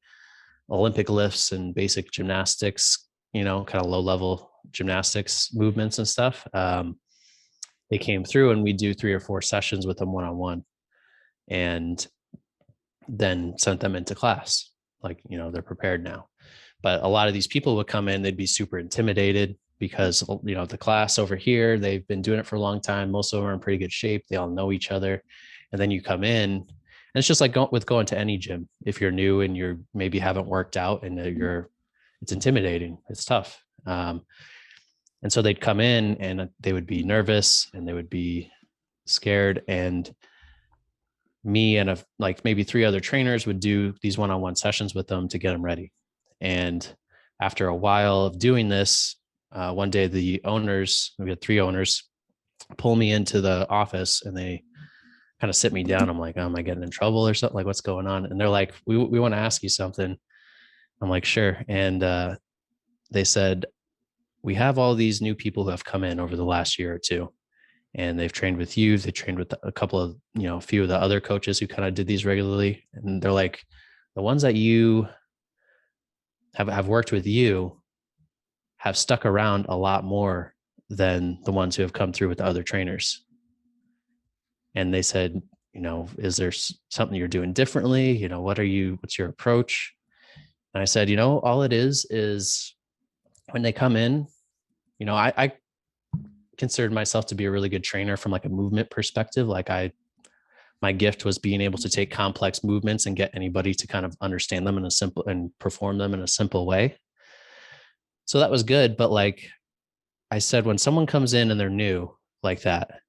Olympic lifts and basic gymnastics, kind of low level gymnastics movements and stuff. They came through and we do 3 or 4 sessions with them one-on-one, and then sent them into class. Like, they're prepared now. But a lot of these people would come in, they'd be super intimidated because, the class over here, they've been doing it for a long time. Most of them are in pretty good shape. They all know each other. And then you come in, and it's just like going to any gym. If you're new and you're maybe haven't worked out and it's intimidating, it's tough. And so they'd come in and they would be nervous and they would be scared. And me and like maybe 3 other trainers would do these one-on-one sessions with them to get them ready. And after a while of doing this, one day we had 3 owners, pull me into the office and they kind of sit me down. I'm like, oh, am I getting in trouble or something? Like, what's going on? And they're like, we want to ask you something. I'm like, sure. And they said, we have all these new people who have come in over the last year or 2. And they've trained with you. They trained with a couple of, a few of the other coaches who kind of did these regularly. And they're like, the ones that you have worked with you have stuck around a lot more than the ones who have come through with the other trainers. And they said, is there something you're doing differently? What's your approach? And I said, all it is when they come in, I considered myself to be a really good trainer from like a movement perspective. Like my gift was being able to take complex movements and get anybody to kind of understand them and perform them in a simple way. So that was good. But like I said, when someone comes in and they're new like that,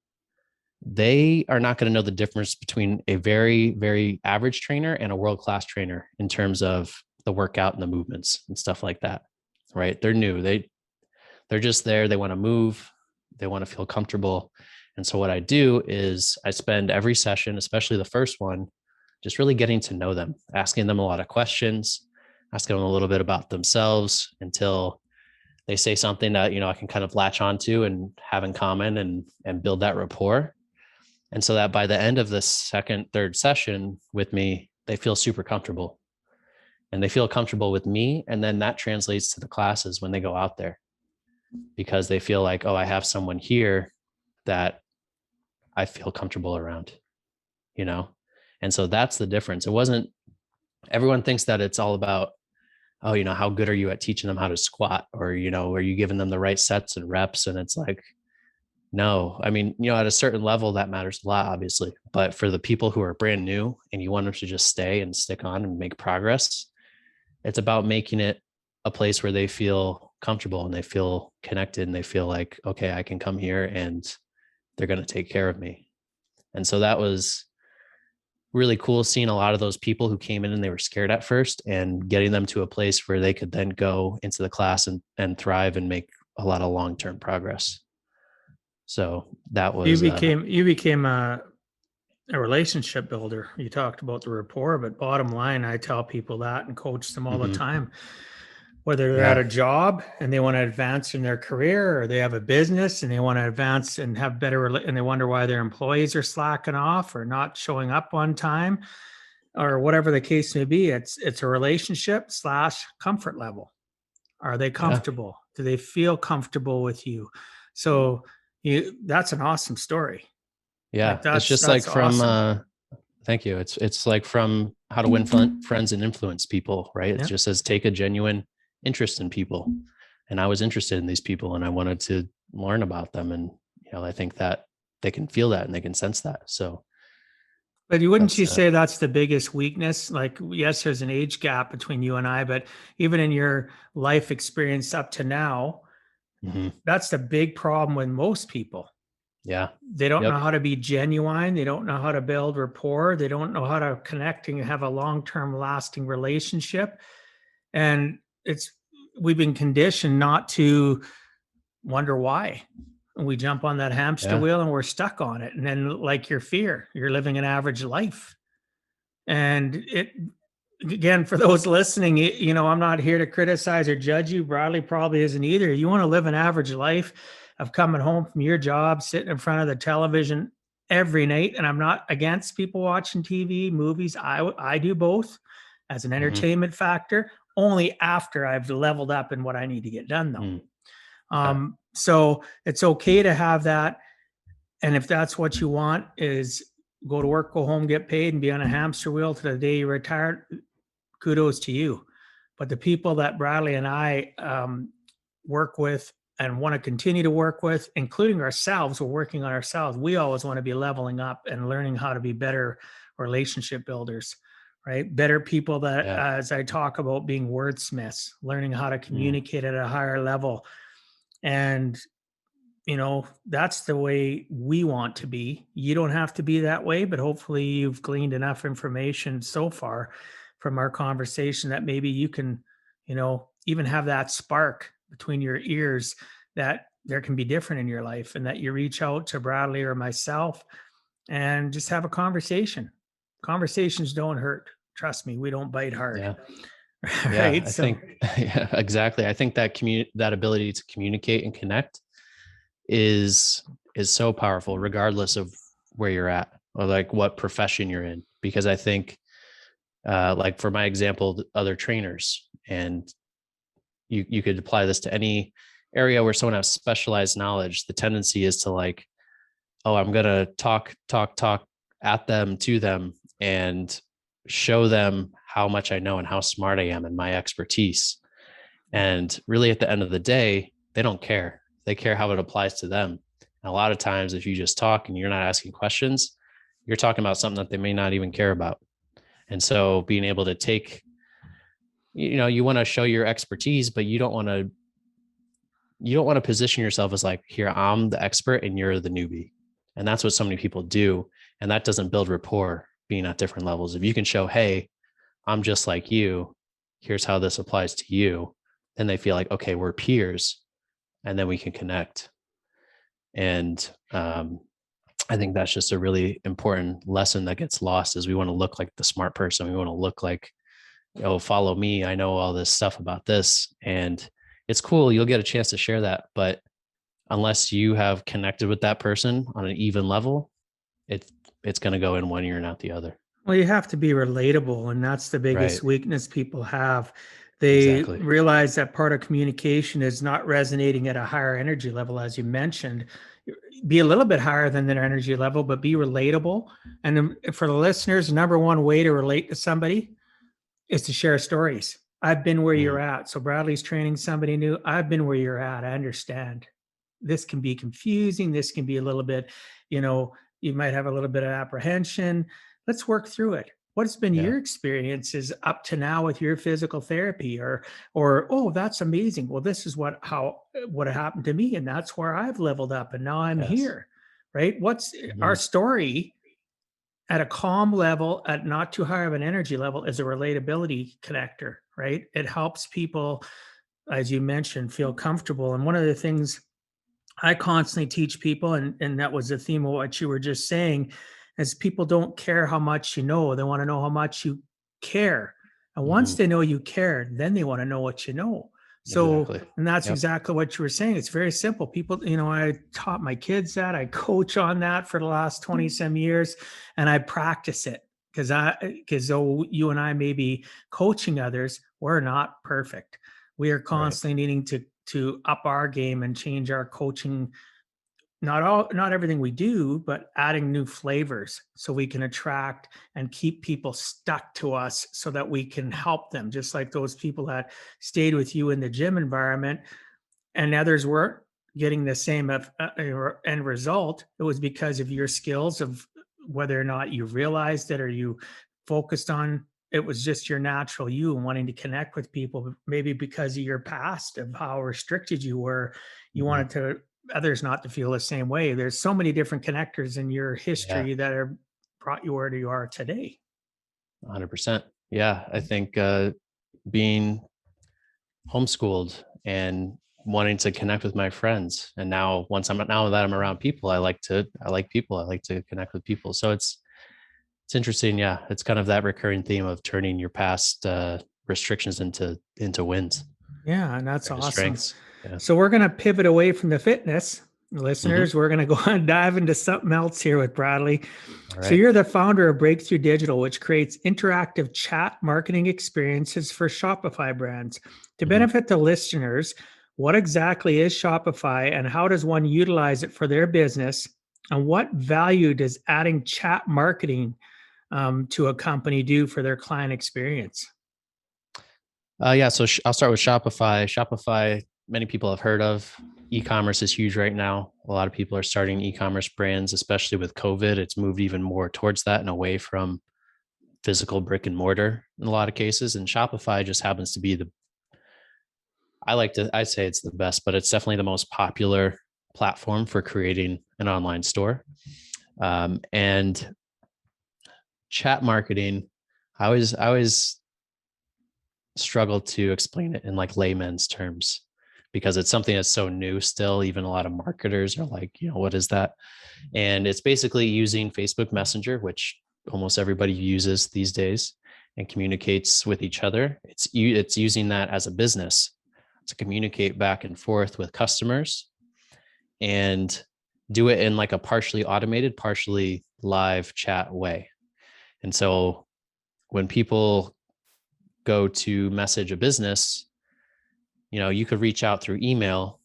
they are not going to know the difference between a very, very average trainer and a world-class trainer in terms of the workout and the movements and stuff like that, right? They're new. They're just there. They want to move. They want to feel comfortable. And so what I do is I spend every session, especially the first one, just really getting to know them, asking them a lot of questions, asking them a little bit about themselves until they say something that, I can kind of latch onto and have in common and build that rapport. And so that by the end of the second, third session with me, they feel super comfortable and they feel comfortable with me. And then that translates to the classes when they go out there, because they feel like, oh, I have someone here that I feel comfortable around, And so that's the difference. It wasn't, everyone thinks that it's all about, oh, how good are you at teaching them how to squat? Or, are you giving them the right sets and reps? And it's like, no, I mean, at a certain level that matters a lot, obviously, but for the people who are brand new and you want them to just stay and stick on and make progress, it's about making it a place where they feel comfortable and they feel connected and they feel like, okay, I can come here and they're going to take care of me. And so that was really cool, seeing a lot of those people who came in and they were scared at first and getting them to a place where they could then go into the class and thrive and make a lot of long-term progress. So that was, you became a relationship builder. You talked about the rapport, but bottom line, I tell people that and coach them all the time, whether they're at a job and they want to advance in their career, or they have a business and they want to advance and have better, and they wonder why their employees are slacking off or not showing up on time, or whatever the case may be. It's a relationship / comfort level. Are they comfortable? Do they feel comfortable with you? So that's an awesome story. Yeah. Like it's just like from, awesome. Thank you. It's like from How to Win Friends and Influence People, right? It just says, take a genuine interest in people. And I was interested in these people and I wanted to learn about them. And, I think that they can feel that and they can sense that. So, but wouldn't you say that's the biggest weakness? Like, yes, there's an age gap between you and I, but even in your life experience up to now, that's the big problem with most people. Yeah. They don't know how to be genuine. They don't know how to build rapport. They don't know how to connect and have a long-term lasting relationship. And we've been conditioned not to wonder why. And we jump on that hamster wheel and we're stuck on it. And then, like your fear, you're living an average life. And again, for those listening, I'm not here to criticize or judge you. Bradley probably isn't either. You want to live an average life of coming home from your job, sitting in front of the television every night. And I'm not against people watching TV, movies. I do both as an Mm-hmm. entertainment factor, only after I've leveled up in what I need to get done though. Mm. Okay. So it's okay to have that. And if that's what you want, is go to work, go home, get paid, and be on a hamster wheel to the day you retire, kudos to you. But the people that Bradley and I work with and want to continue to work with, including ourselves, we're working on ourselves. We always want to be leveling up and learning how to be better relationship builders, right? Better people that, Yeah. as I talk about, being wordsmiths, learning how to Mm. communicate at a higher level. And that's the way we want to be. You don't have to be that way, but hopefully you've gleaned enough information so far from our conversation that maybe you can, even have that spark between your ears that there can be different in your life, and that you reach out to Bradley or myself and just have a conversation. Conversations don't hurt. Trust me, we don't bite hard. Yeah. Yeah. Right. I So think, yeah, exactly. I think that that ability to communicate and connect is so powerful, regardless of where you're at or like what profession you're in. Because I think, like for my example, other trainers, and you could apply this to any area where someone has specialized knowledge. The tendency is to like, oh, I'm gonna talk at them, to them, and show them how much I know and how smart I am and my expertise. And really, at the end of the day, they don't care. They care how it applies to them. And a lot of times, if you just talk and you're not asking questions, you're talking about something that they may not even care about. And so being able to take, you want to show your expertise, but you don't want to position yourself as like, here, I'm the expert and you're the newbie. And that's what so many people do. And that doesn't build rapport being at different levels. If you can show, hey, I'm just like you, here's how this applies to you, then they feel like, okay, we're peers, and then we can connect. And I think that's just a really important lesson that gets lost, is we want to look like the smart person. We want to look like, oh, follow me, I know all this stuff about this. And it's cool, you'll get a chance to share that. But unless you have connected with that person on an even level, it's going to go in one ear and out the other. Well, you have to be relatable, and that's the biggest Right. weakness people have. They Exactly. realize that part of communication is not resonating at a higher energy level, as you mentioned. Be a little bit higher than their energy level, but be relatable. And for the listeners, number one way to relate to somebody is to share stories. I've been where you're at. So Bradley's training somebody new. I've been where you're at. I understand. This can be confusing. This can be a little bit, you might have a little bit of apprehension. Let's work through it. What's been your experiences up to now with your physical therapy, or, oh, that's amazing. Well, this is what happened to me. And that's where I've leveled up. And now I'm here, right? What's our story at a calm level, at not too high of an energy level, is a relatability connector, right? It helps people, as you mentioned, feel comfortable. And one of the things I constantly teach people, and that was the theme of what you were just saying, is people don't care how much you know. They want to know how much you care. And once they know you care, then they want to know what you know. So, Exactly. and that's exactly what you were saying. It's very simple. People, I taught my kids that. I coach on that for the last 20 some years, and I practice it because though you and I may be coaching others, we're not perfect. We are constantly needing to up our game and change our coaching. Not everything we do, but adding new flavors so we can attract and keep people stuck to us, so that we can help them, just like those people that stayed with you in the gym environment and others weren't getting the same end result. It was because of your skills, of whether or not you realized it or you focused on it. Was just your natural you and wanting to connect with people, maybe because of your past, of how restricted you were. You wanted to others not to feel the same way. There's so many different connectors in your history that are brought you where you are today. 100%. Yeah. I think being homeschooled and wanting to connect with my friends, and now now that I'm around people, I like people. I like to connect with people. So it's interesting. Yeah. It's kind of that recurring theme of turning your past restrictions into wins. Yeah, and that's awesome. Strengths. Yeah. So we're going to pivot away from the fitness Listeners, we're going to go and dive into something else here with Bradley. All So right. you're the founder of Breakthrough Digital, which creates interactive chat marketing experiences for Shopify brands. To benefit the listeners, what exactly is Shopify and how does one utilize it for their business? And what value does adding chat marketing to a company do for their client experience? Yeah, so I'll start with Shopify. Shopify, many people have heard of. E-commerce is huge right now. A lot of people are starting e-commerce brands, especially with COVID. It's moved even more towards that and away from physical brick and mortar in a lot of cases. And Shopify just happens to be I'd say it's the best, but it's definitely the most popular platform for creating an online store. And chat marketing, I always struggle to explain it in like layman's terms because it's something that's so new still. Even a lot of marketers are like, what is that? And it's basically using Facebook Messenger, which almost everybody uses these days and communicates with each other. It's using that as a business to communicate back and forth with customers and do it in like a partially automated, partially live chat way. And so when people go to message a business, you could reach out through email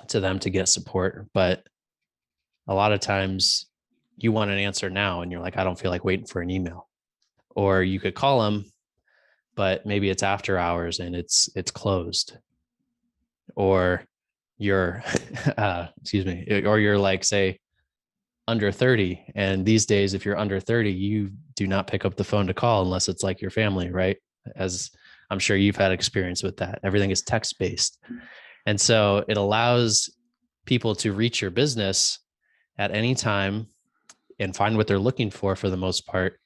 to them to get support, but a lot of times you want an answer now and you're like, I don't feel like waiting for an email. Or you could call them, but maybe it's after hours and it's closed. Or you're or you're like, say, under 30. And these days, if you're under 30, you do not pick up the phone to call unless it's like your family, right? As I'm sure you've had experience with that. Everything is text based. And so it allows people to reach your business at any time and find what they're looking for the most part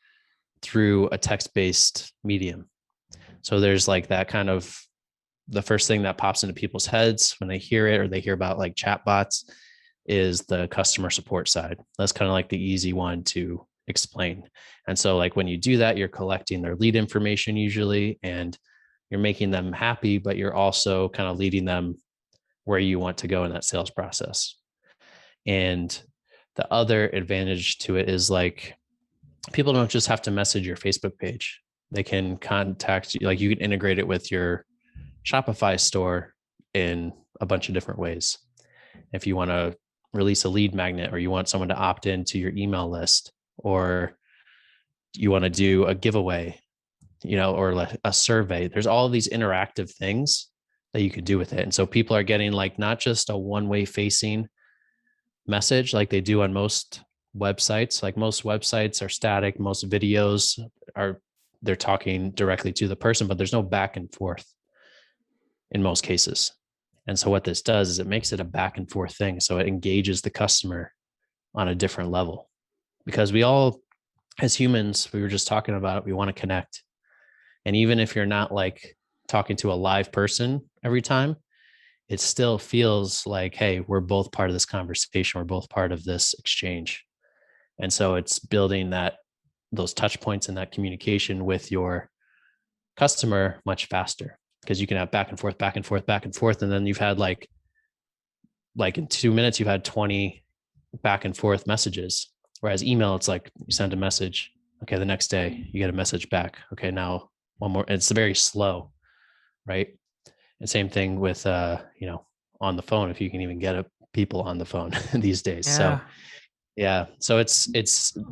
through a text-based medium. So there's like that kind of the first thing that pops into people's heads when they hear it or they hear about like chatbots is the customer support side. That's kind of like the easy one to explain. And so like when you do that, you're collecting their lead information usually, and you're making them happy, but you're also kind of leading them where you want to go in that sales process. And the other advantage to it is like people don't just have to message your Facebook page. They can contact you, like you can integrate it with your Shopify store in a bunch of different ways. If you want to release a lead magnet, or you want someone to opt into your email list, or you want to do a giveaway, or a survey, there's all of these interactive things that you could do with it. And so people are getting like not just a one-way facing message like they do on most websites. Like most websites are static, most videos they're talking directly to the person, but there's no back and forth in most cases. And so what this does is it makes it a back and forth thing. So it engages the customer on a different level, because we all, as humans, we were just talking about, we want to connect. And even if you're not like talking to a live person every time, it still feels like, hey, we're both part of this conversation. We're both part of this exchange. And so it's building those touch points and that communication with your customer much faster, because you can have back and forth, back and forth, back and forth. And then you've had like in 2 minutes, you've had 20 back and forth messages. Whereas email, it's like you send a message. Okay. The next day you get a message back. Okay. Now one more. It's very slow. Right. And same thing with, on the phone, if you can even get people on the phone these days. Yeah. So yeah. So it's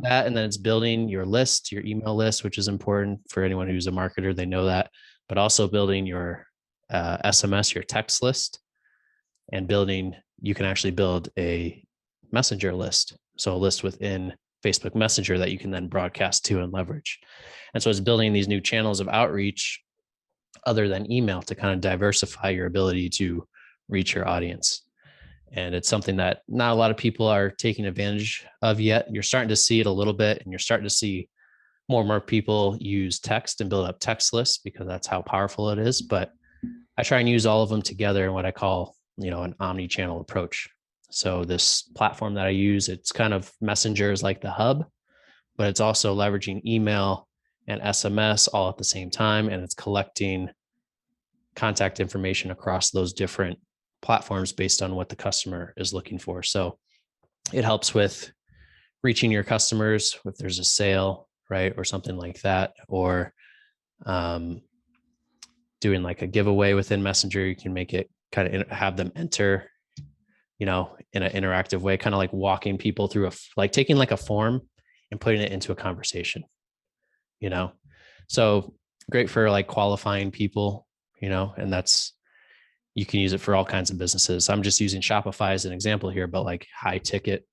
that, and then it's building your list, your email list, which is important for anyone who's a marketer. They know that, but also building your SMS, your text list, and you can actually build a messenger list. So a list within Facebook Messenger that you can then broadcast to and leverage. And so it's building these new channels of outreach other than email to kind of diversify your ability to reach your audience. And it's something that not a lot of people are taking advantage of yet. You're starting to see it a little bit, and you're starting to see more and more people use text and build up text lists because that's how powerful it is. But I try and use all of them together in what I call, an omni-channel approach. So this platform that I use, it's kind of Messenger is like the hub, but it's also leveraging email and SMS all at the same time. And it's collecting contact information across those different platforms based on what the customer is looking for. So it helps with reaching your customers if there's a sale, right? Or something like that, or doing like a giveaway within Messenger. You can make it kind of have them enter, in an interactive way, kind of like walking people through like taking like a form and putting it into a conversation, so great for like qualifying people, and you can use it for all kinds of businesses. I'm just using Shopify as an example here, but like high ticket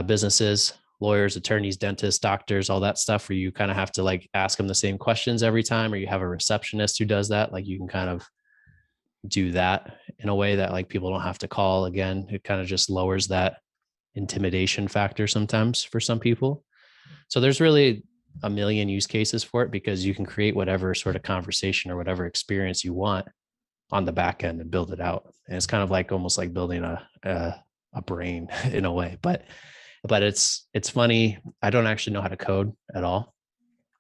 businesses, lawyers, attorneys, dentists, doctors, all that stuff where you kind of have to like ask them the same questions every time, or you have a receptionist who does that. Like you can kind of do that in a way that like people don't have to call again. It kind of just lowers that intimidation factor sometimes for some people. So there's really a million use cases for it, because you can create whatever sort of conversation or whatever experience you want on the back end and build it out. And it's kind of like almost like building a brain in a way, but it's funny. I don't actually know how to code at all.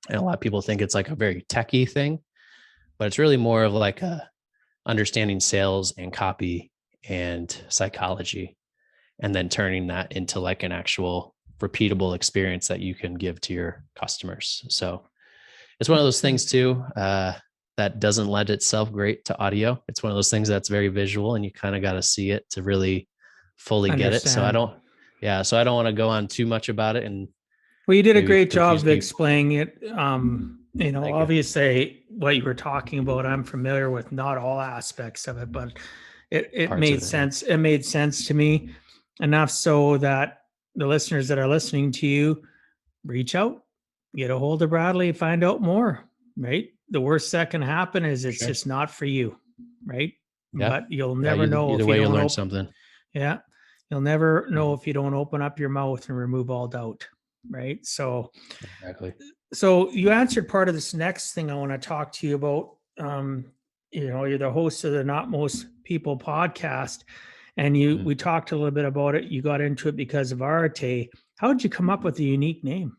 And a lot of people think it's like a very techie thing, but it's really more of like a understanding sales and copy and psychology, and then turning that into like an actual repeatable experience that you can give to your customers. So it's one of those things too, that doesn't lend itself great to audio. It's one of those things that's very visual, and you kind of got to see it to really fully get it. So I don't want to go on too much about it. And well, you did a great job of explaining it. Thank obviously you. What you were talking about, I'm familiar with not all aspects of it, but it made sense. It made sense to me enough so that the listeners that are listening to you reach out, get a hold of Bradley, find out more, right? The worst that can happen is it's just not for you, right? Yeah. But you'll never know either if way you don't you'll learn something. Yeah. You'll never know if you don't open up your mouth and remove all doubt, right? So exactly. So you answered part of this next thing I want to talk to you about. You're the host of the Not Most People podcast, and we talked a little bit about it. You got into it because of Arte. How did you come up with a unique name?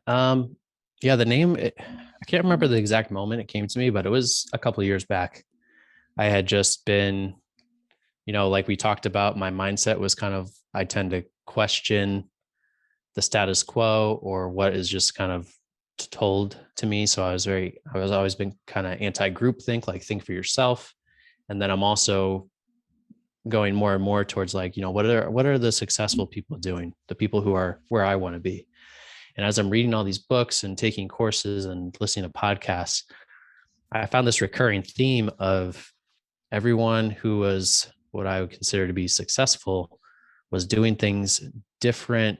Yeah, the name, I can't remember the exact moment it came to me, but it was a couple of years back. I had just been, like we talked about, my mindset was kind of, I tend to question the status quo or what is just kind of told to me. So I was always been kind of anti-groupthink, like think for yourself. And then I'm also going more and more towards like, what are the successful people doing? The people who are where I want to be. And as I'm reading all these books and taking courses and listening to podcasts, I found this recurring theme of everyone who was what I would consider to be successful was doing things different,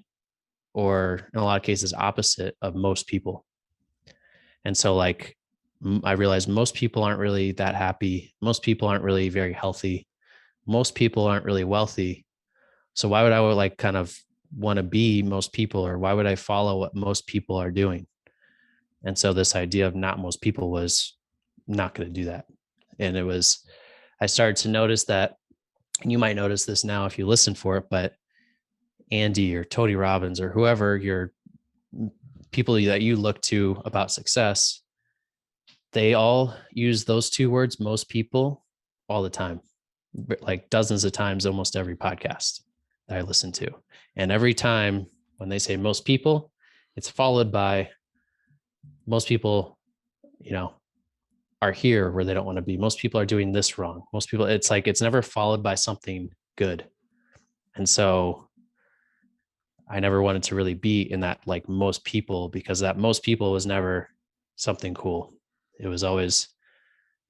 or in a lot of cases opposite of most people. And so like I realized most people aren't really that happy. Most people aren't really very healthy. Most people aren't really wealthy. So why would I like kind of want to be most people, or why would I follow what most people are doing? And so this idea of not most people was not going to do that. And I started to notice that, and you might notice this now if you listen for it, but Andy or Tony Robbins or whoever your people that you look to about success, they all use those two words, most people, all the time, like dozens of times, almost every podcast that I listen to. And every time when they say most people, it's followed by most people, are here where they don't want to be. Most people are doing this wrong. Most people, it's like, it's never followed by something good. And so I never wanted to really be in that, like most people, because that most people was never something cool. It was always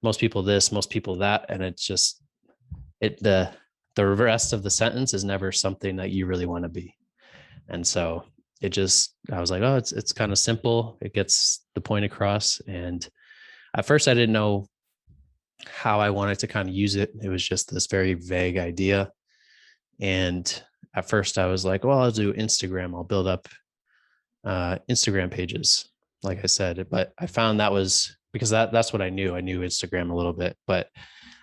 most people this, most people that. And it's just, the rest of the sentence is never something that you really want to be. And so I was like, oh, it's kind of simple. It gets the point across. And at first I didn't know how I wanted to kind of use it. It was just this very vague idea. And at first I was like, well, I'll do Instagram. I'll build up Instagram pages, like I said. But I found that was because that's what I knew. I knew Instagram a little bit. But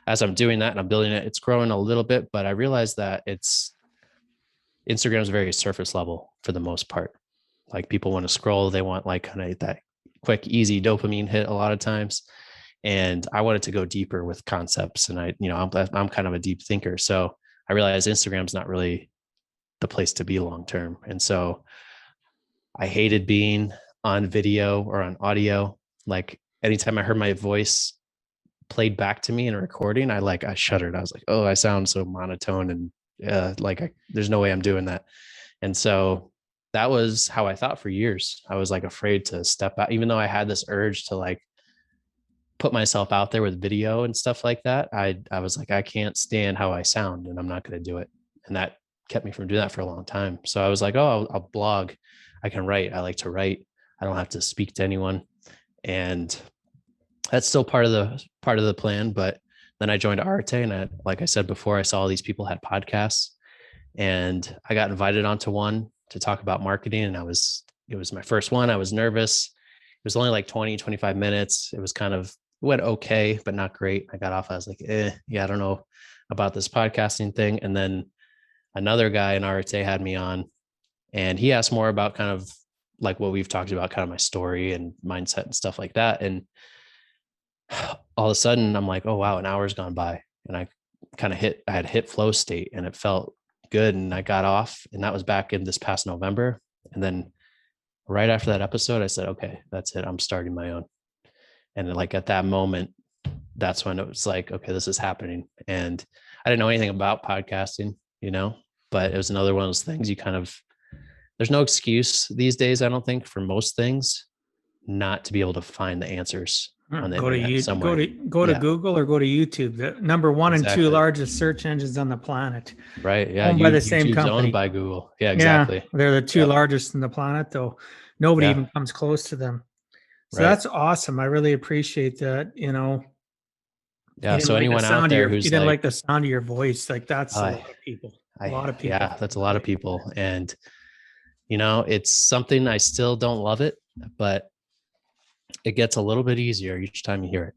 as I'm doing that and I'm building it, it's growing a little bit. But I realized that Instagram is very surface level for the most part. Like people want to scroll. They want like kind of that quick, easy dopamine hit a lot of times. And I wanted to go deeper with concepts. And I'm kind of a deep thinker. So I realized Instagram's not really the place to be long term. And so I hated being on video or on audio. Like anytime I heard my voice played back to me in a recording, I shuddered. I was like, oh, I sound so monotone, and there's no way I'm doing that. And so that was how I thought for years. I was like afraid to step out, even though I had this urge to like put myself out there with video and stuff like that. I was like, I can't stand how I sound, and I'm not going to do it. And that kept me from doing that for a long time. So I was like, oh, I'll blog. I can write. I like to write. I don't have to speak to anyone. And that's still part of the plan. But then I joined Arte, and like I said before, I saw all these people had podcasts, and I got invited onto one to talk about marketing. And it was my first one. I was nervous. It was only like 20, 25 minutes. It went okay, but not great. I got off. I was like, yeah, I don't know about this podcasting thing. And then another guy in Arte had me on, and he asked more about kind of like what we've talked about, kind of my story and mindset and stuff like that. And all of a sudden I'm like, oh wow, an hour's gone by, and I had hit flow state, and it felt good. And I got off, and that was back in this past November. And then right after that episode, I said, okay, that's it. I'm starting my own. And then, like at that moment, that's when it was like, okay, this is happening. And I didn't know anything about podcasting, but it was another one of those things there's no excuse these days, I don't think, for most things not to be able to find the answers on the internet somewhere. Go to Google or go to YouTube. The number one and two Exactly. largest search engines on the planet. Right. Yeah. Owned by the same YouTube's company. owned by Google. Yeah, exactly. Yeah, they're the two largest in the planet, though. Nobody Yeah. even comes close to them. So Right. that's awesome. I really appreciate that. Yeah. So anyone out there who's you didn't like the sound of your voice, like that's a lot of people. Yeah, that's a lot of people. And it's something I still don't love it, but it gets a little bit easier each time you hear it.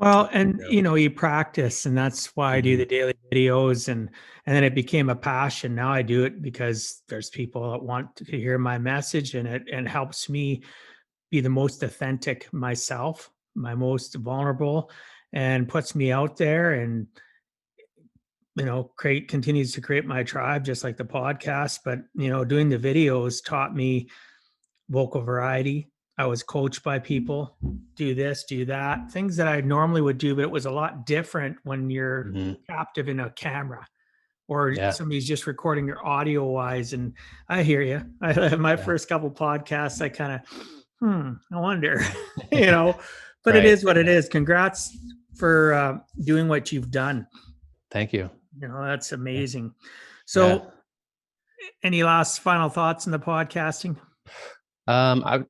Well, and you practice, and that's why I do the daily videos, and then it became a passion. Now I do it because there's people that want to hear my message, and it helps me be the most authentic myself, my most vulnerable, and puts me out there, and continues to create my tribe, just like the podcast. But doing the videos taught me vocal variety. I was coached by people, do this, do that, things that I normally would do, but it was a lot different when you're captive in a camera or somebody's just recording your audio wise. And I hear you. My first couple podcasts, I kind of, I wonder, but It is what it is. Congrats for doing what you've done. Thank you. That's amazing. So any last final thoughts in the podcasting? I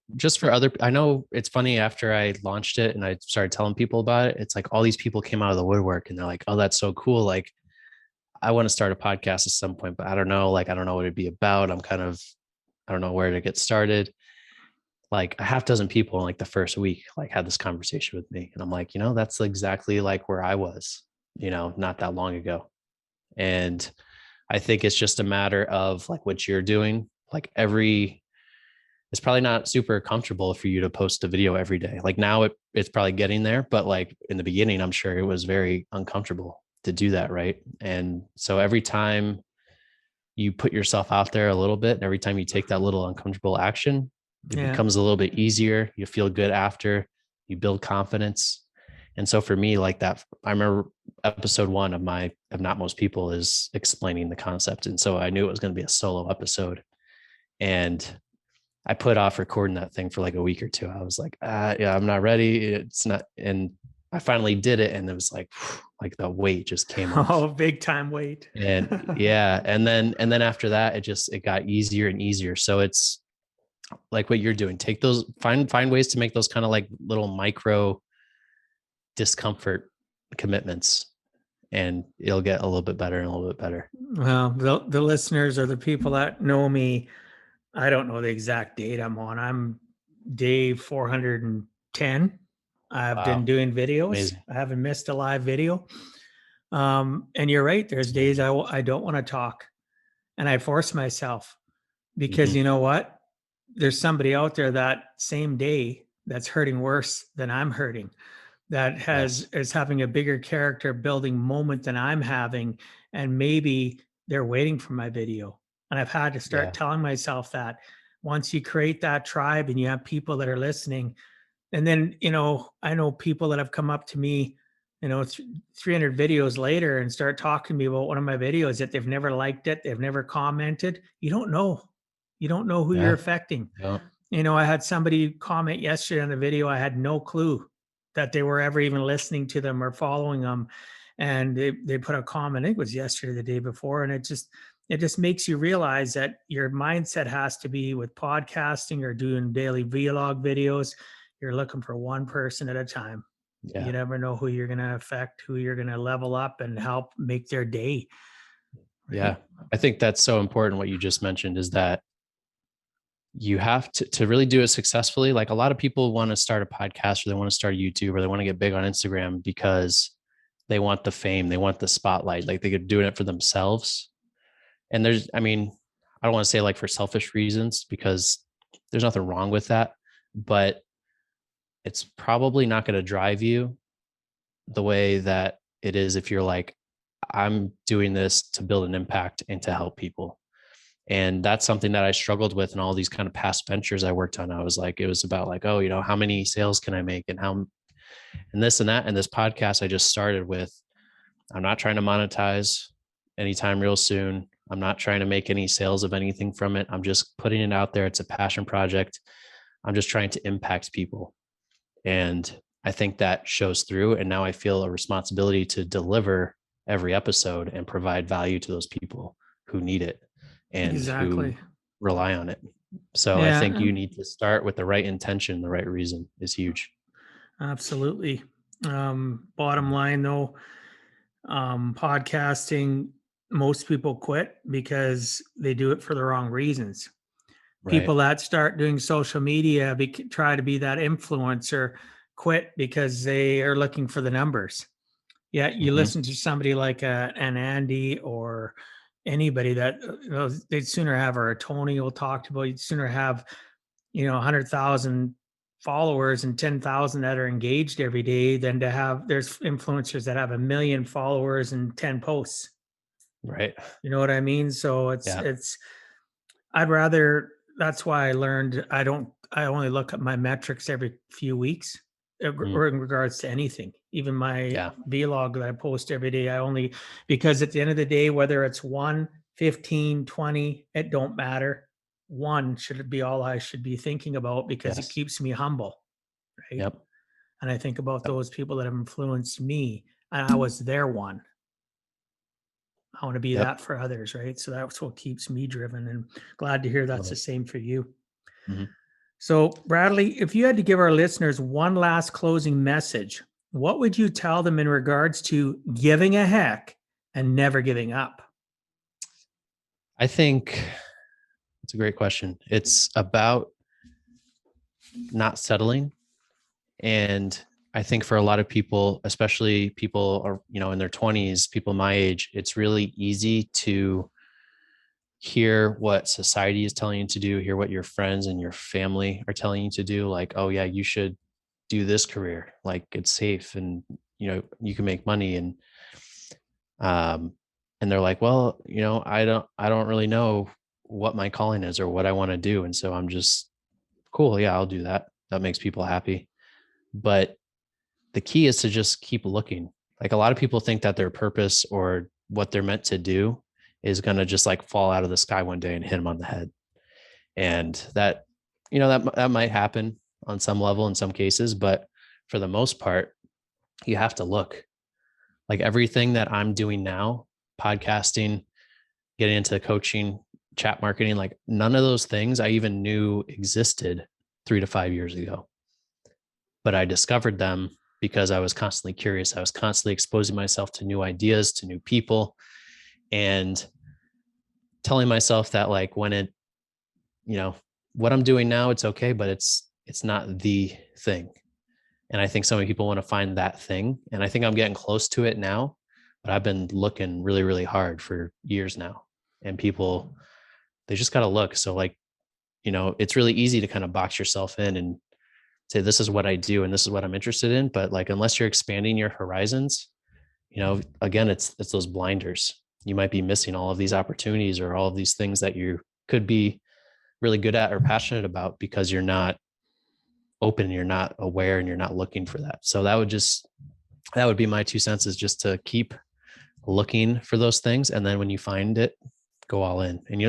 know it's funny, after I launched it and I started telling people about it, it's like all these people came out of the woodwork and they're like, oh, that's so cool. Like, I want to start a podcast at some point, but I don't know. Like, I don't know what it'd be about. I don't know where to get started. Like a half dozen people in like the first week, like had this conversation with me. And I'm like, that's exactly like where I was, not that long ago. And I think it's just a matter of like what you're doing. Like it's probably not super comfortable for you to post a video every day. Like now it's probably getting there, but like in the beginning, I'm sure it was very uncomfortable to do that. Right. And so every time you put yourself out there a little bit, and every time you take that little uncomfortable action, it becomes a little bit easier. You feel good after, you build confidence. And so for me, like that, I remember episode 1 of Not Most People is explaining the concept. And so I knew it was going to be a solo episode. And I put off recording that thing for like a week or two. I was like, I'm not ready. It's not. And I finally did it. And it was like the weight just came off. Oh, big time weight. And And then after that, it got easier and easier. So it's like what you're doing. Take those, find ways to make those kind of like little micro discomfort commitments, and it'll get a little bit better and a little bit better. Well, the listeners or the people that know me, I don't know the exact date I'm on. I'm day 410. I've been doing videos. Amazing. I haven't missed a live video. And you're right. There's days I don't want to talk, and I force myself because you know what? There's somebody out there that same day that's hurting worse than I'm hurting. that Yes. is having a bigger character building moment than I'm having, and maybe they're waiting for my video. And I've had to start Yeah. telling myself that once you create that tribe and you have people that are listening, and then, I know people that have come up to me, 300 videos later and start talking to me about one of my videos that they've never liked it, they've never commented. You don't know who you're Yeah. affecting. No. I had somebody comment yesterday on the video. I had no clue that they were ever even listening to them or following them. And they put a comment, I think it was yesterday, the day before. And it just makes you realize that your mindset has to be with podcasting or doing daily vlog videos. You're looking for one person at a time. Yeah. You never know who you're going to affect, who you're going to level up and help make their day. Yeah. Right. I think that's so important. What you just mentioned is that you have to really do it successfully. Like a lot of people want to start a podcast or they want to start a YouTube or they want to get big on Instagram because they want the fame, they want the spotlight, like they're doing it for themselves. And I don't want to say like for selfish reasons because there's nothing wrong with that, but it's probably not going to drive you the way that it is if you're like, I'm doing this to build an impact and to help people. And that's something that I struggled with in all these kind of past ventures I worked on. I was like, it was about like, oh, how many sales can I make and this and that. And this podcast I just started with, I'm not trying to monetize anytime real soon. I'm not trying to make any sales of anything from it. I'm just putting it out there. It's a passion project. I'm just trying to impact people. And I think that shows through. And now I feel a responsibility to deliver every episode and provide value to those people who need it and who Exactly. rely on it. So I think Yeah, you need to start with the right intention, the right reason is huge. absolutely. Bottom line though, podcasting, most people quit because they do it for the wrong reasons. Right. People that start doing social media, try to be that influencer, quit because they are looking for the numbers. Yeah, you Mm-hmm. listen to somebody like an Andy or anybody that they'd sooner have, or a Tony will talk about. You'd sooner have 100,000 followers and 10,000 that are engaged every day than to have, there's influencers that have 1 million followers and 10 posts. Right. You know what I mean? So Yeah. I'd rather, that's why I learned I only look at my metrics every few weeks Mm. or in regards to anything, even my Yeah. vlog that I post every day. Because at the end of the day, whether it's 1, 15, 20, it don't matter. One should be all I should be thinking about because it Yes. keeps me humble. Right. Yep. And I think about Yep. those people that have influenced me and I was their one. I want to be Yep. that for others, right? So that's what keeps me driven, and glad to hear that's Love the it. same for you. Mm-hmm. So, Bradley, if you had to give our listeners one last closing message, what would you tell them in regards to giving a heck and never giving up? I think it's a great question. It's about not settling. And I think for a lot of people, especially people are, in their 20s, people my age, it's really easy to hear what society is telling you to do, hear what your friends and your family are telling you to do. Like, oh yeah, you should do this career. Like it's safe and, you can make money. Um, and they're like, well, I don't really know what my calling is or what I want to do. And so I'm just cool. Yeah, I'll do that. That makes people happy. But the key is to just keep looking. Like a lot of people think that their purpose or what they're meant to do is going to just like fall out of the sky one day and hit them on the head. And that, that might happen on some level in some cases, but for the most part, you have to look. Like everything that I'm doing now, podcasting, getting into coaching, chat marketing, like none of those things I even knew existed 3 to 5 years ago. But I discovered them because I was constantly curious. I was constantly exposing myself to new ideas, to new people, and telling myself that like when what I'm doing now, it's okay, but it's not the thing. And I think so many people want to find that thing. And I think I'm getting close to it now, but I've been looking really, really hard for years now. And people, they just got to look. So like, it's really easy to kind of box yourself in and say, this is what I do and this is what I'm interested in. But like, unless you're expanding your horizons, again, it's those blinders. You might be missing all of these opportunities or all of these things that you could be really good at or passionate about because you're not open, you're not aware, and you're not looking for that. So that would be my 2 cents, is just to keep looking for those things. And then when you find it, go all in, and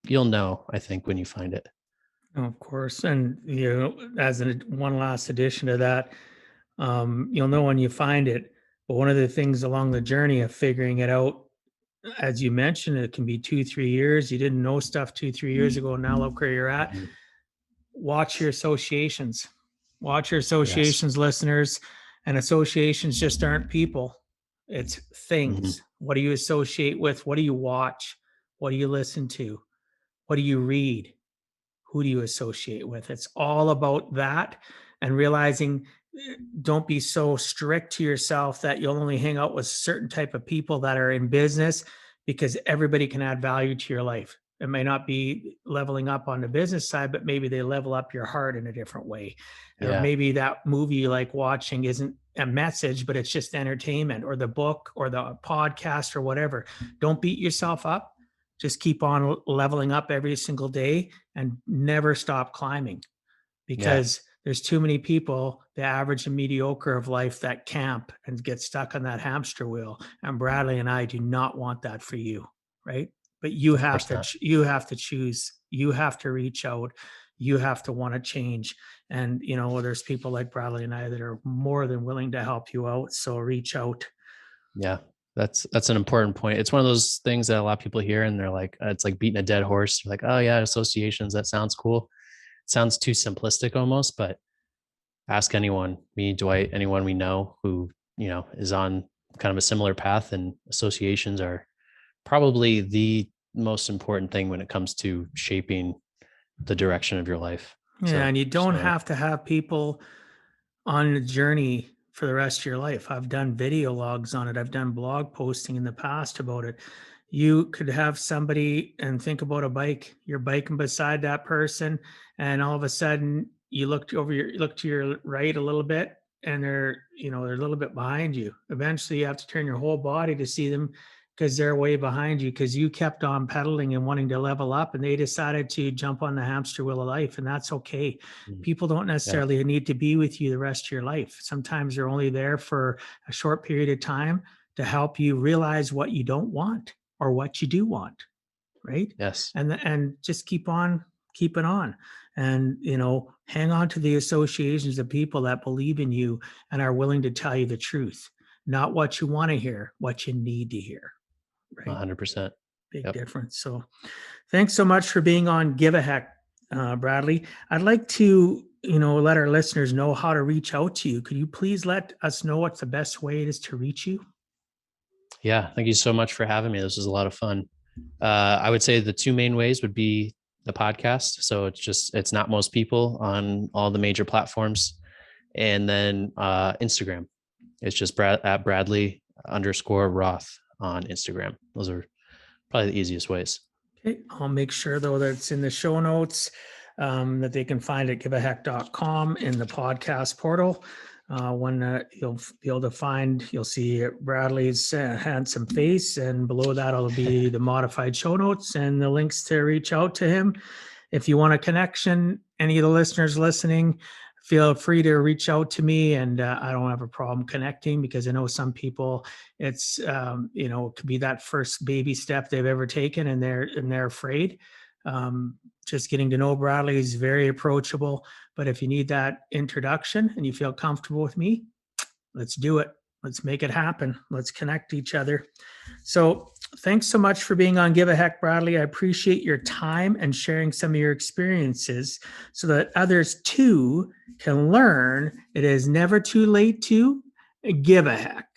you'll know, I think, when you find it. Oh, of course. And, as one last addition to that, you'll know when you find it. But one of the things along the journey of figuring it out, as you mentioned, it can be 2-3 years. You didn't know stuff 2-3 years ago. Now look where you're at. Watch your associations. Watch your associations, listeners. And associations just aren't people. It's things. What do you associate with? What do you watch? What do you listen to? What do you read? Who do you associate with? It's all about that, and realizing, don't be so strict to yourself that you'll only hang out with certain type of people that are in business, because everybody can add value to your life. It may not be leveling up on the business side, but maybe they level up your heart in a different way. Or maybe that movie you like watching isn't a message, but it's just entertainment, or the book or the podcast or whatever. Don't beat yourself up. Just keep on leveling up every single day and never stop climbing, because there's too many people, the average and mediocre of life, that camp and get stuck on that hamster wheel. And Bradley and I do not want that for you, right? But you have to choose. You have to reach out. You have to want to change. And, there's people like Bradley and I that are more than willing to help you out. So reach out. Yeah. That's an important point. It's one of those things that a lot of people hear and they're like, it's like beating a dead horse. They're like, oh yeah, associations, that sounds cool. It sounds too simplistic almost, but ask anyone, me, Dwight, anyone we know who, is on kind of a similar path, and associations are probably the most important thing when it comes to shaping the direction of your life. Yeah. And you don't have to have people on the journey for the rest of your life. I've done video logs on it. I've done blog posting in the past about it. You could have somebody, and think about a bike. You're biking beside that person, and all of a sudden you look to your right a little bit, and they're a little bit behind you. Eventually you have to turn your whole body to see them, because they're way behind you, because you kept on pedaling and wanting to level up, and they decided to jump on the hamster wheel of life. And that's okay. People don't necessarily need to be with you the rest of your life. Sometimes they're only there for a short period of time to help you realize what you don't want or what you do want. Right. Yes. And just keep on keeping on, and, hang on to the associations of people that believe in you and are willing to tell you the truth, not what you want to hear, what you need to hear. Right. 100%. Big difference. So thanks so much for being on Give a Heck, Bradley. I'd like to, let our listeners know how to reach out to you. Could you please let us know what's the best way it is to reach you? Yeah. Thank you so much for having me. This was a lot of fun. I would say the 2 main ways would be the podcast. So it's Not Most People on all the major platforms. And then Instagram. It's just at Bradley_Roth on Instagram. Those are probably the easiest ways. Okay. I'll make sure though that it's in the show notes, that they can find at giveaheck.com in the podcast portal. When you'll be able to find, you'll see Bradley's handsome face, and below that will be the modified show notes and the links to reach out to him. If you want a connection, any of the listeners listening, feel free to reach out to me, and I don't have a problem connecting, because I know some people, it's, it could be that first baby step they've ever taken, and they're afraid. Just getting to know Bradley is very approachable, but if you need that introduction and you feel comfortable with me, let's do it. Let's make it happen. Let's connect each other. So thanks so much for being on Give a Heck, Bradley. I appreciate your time and sharing some of your experiences so that others too can learn it is never too late to give a heck.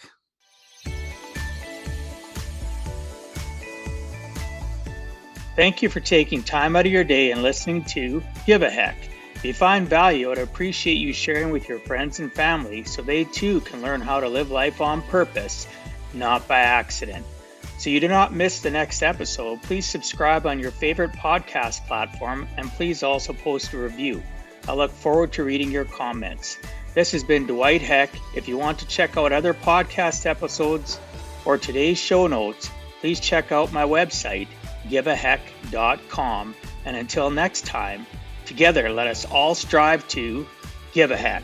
Thank you for taking time out of your day and listening to Give a Heck. If you find value, I'd appreciate you sharing with your friends and family so they too can learn how to live life on purpose, not by accident. So you do not miss the next episode, please subscribe on your favorite podcast platform, and please also post a review. I look forward to reading your comments. This has been Dwight Heck. If you want to check out other podcast episodes or today's show notes, please check out my website, giveaheck.com. And until next time, together let us all strive to give a heck.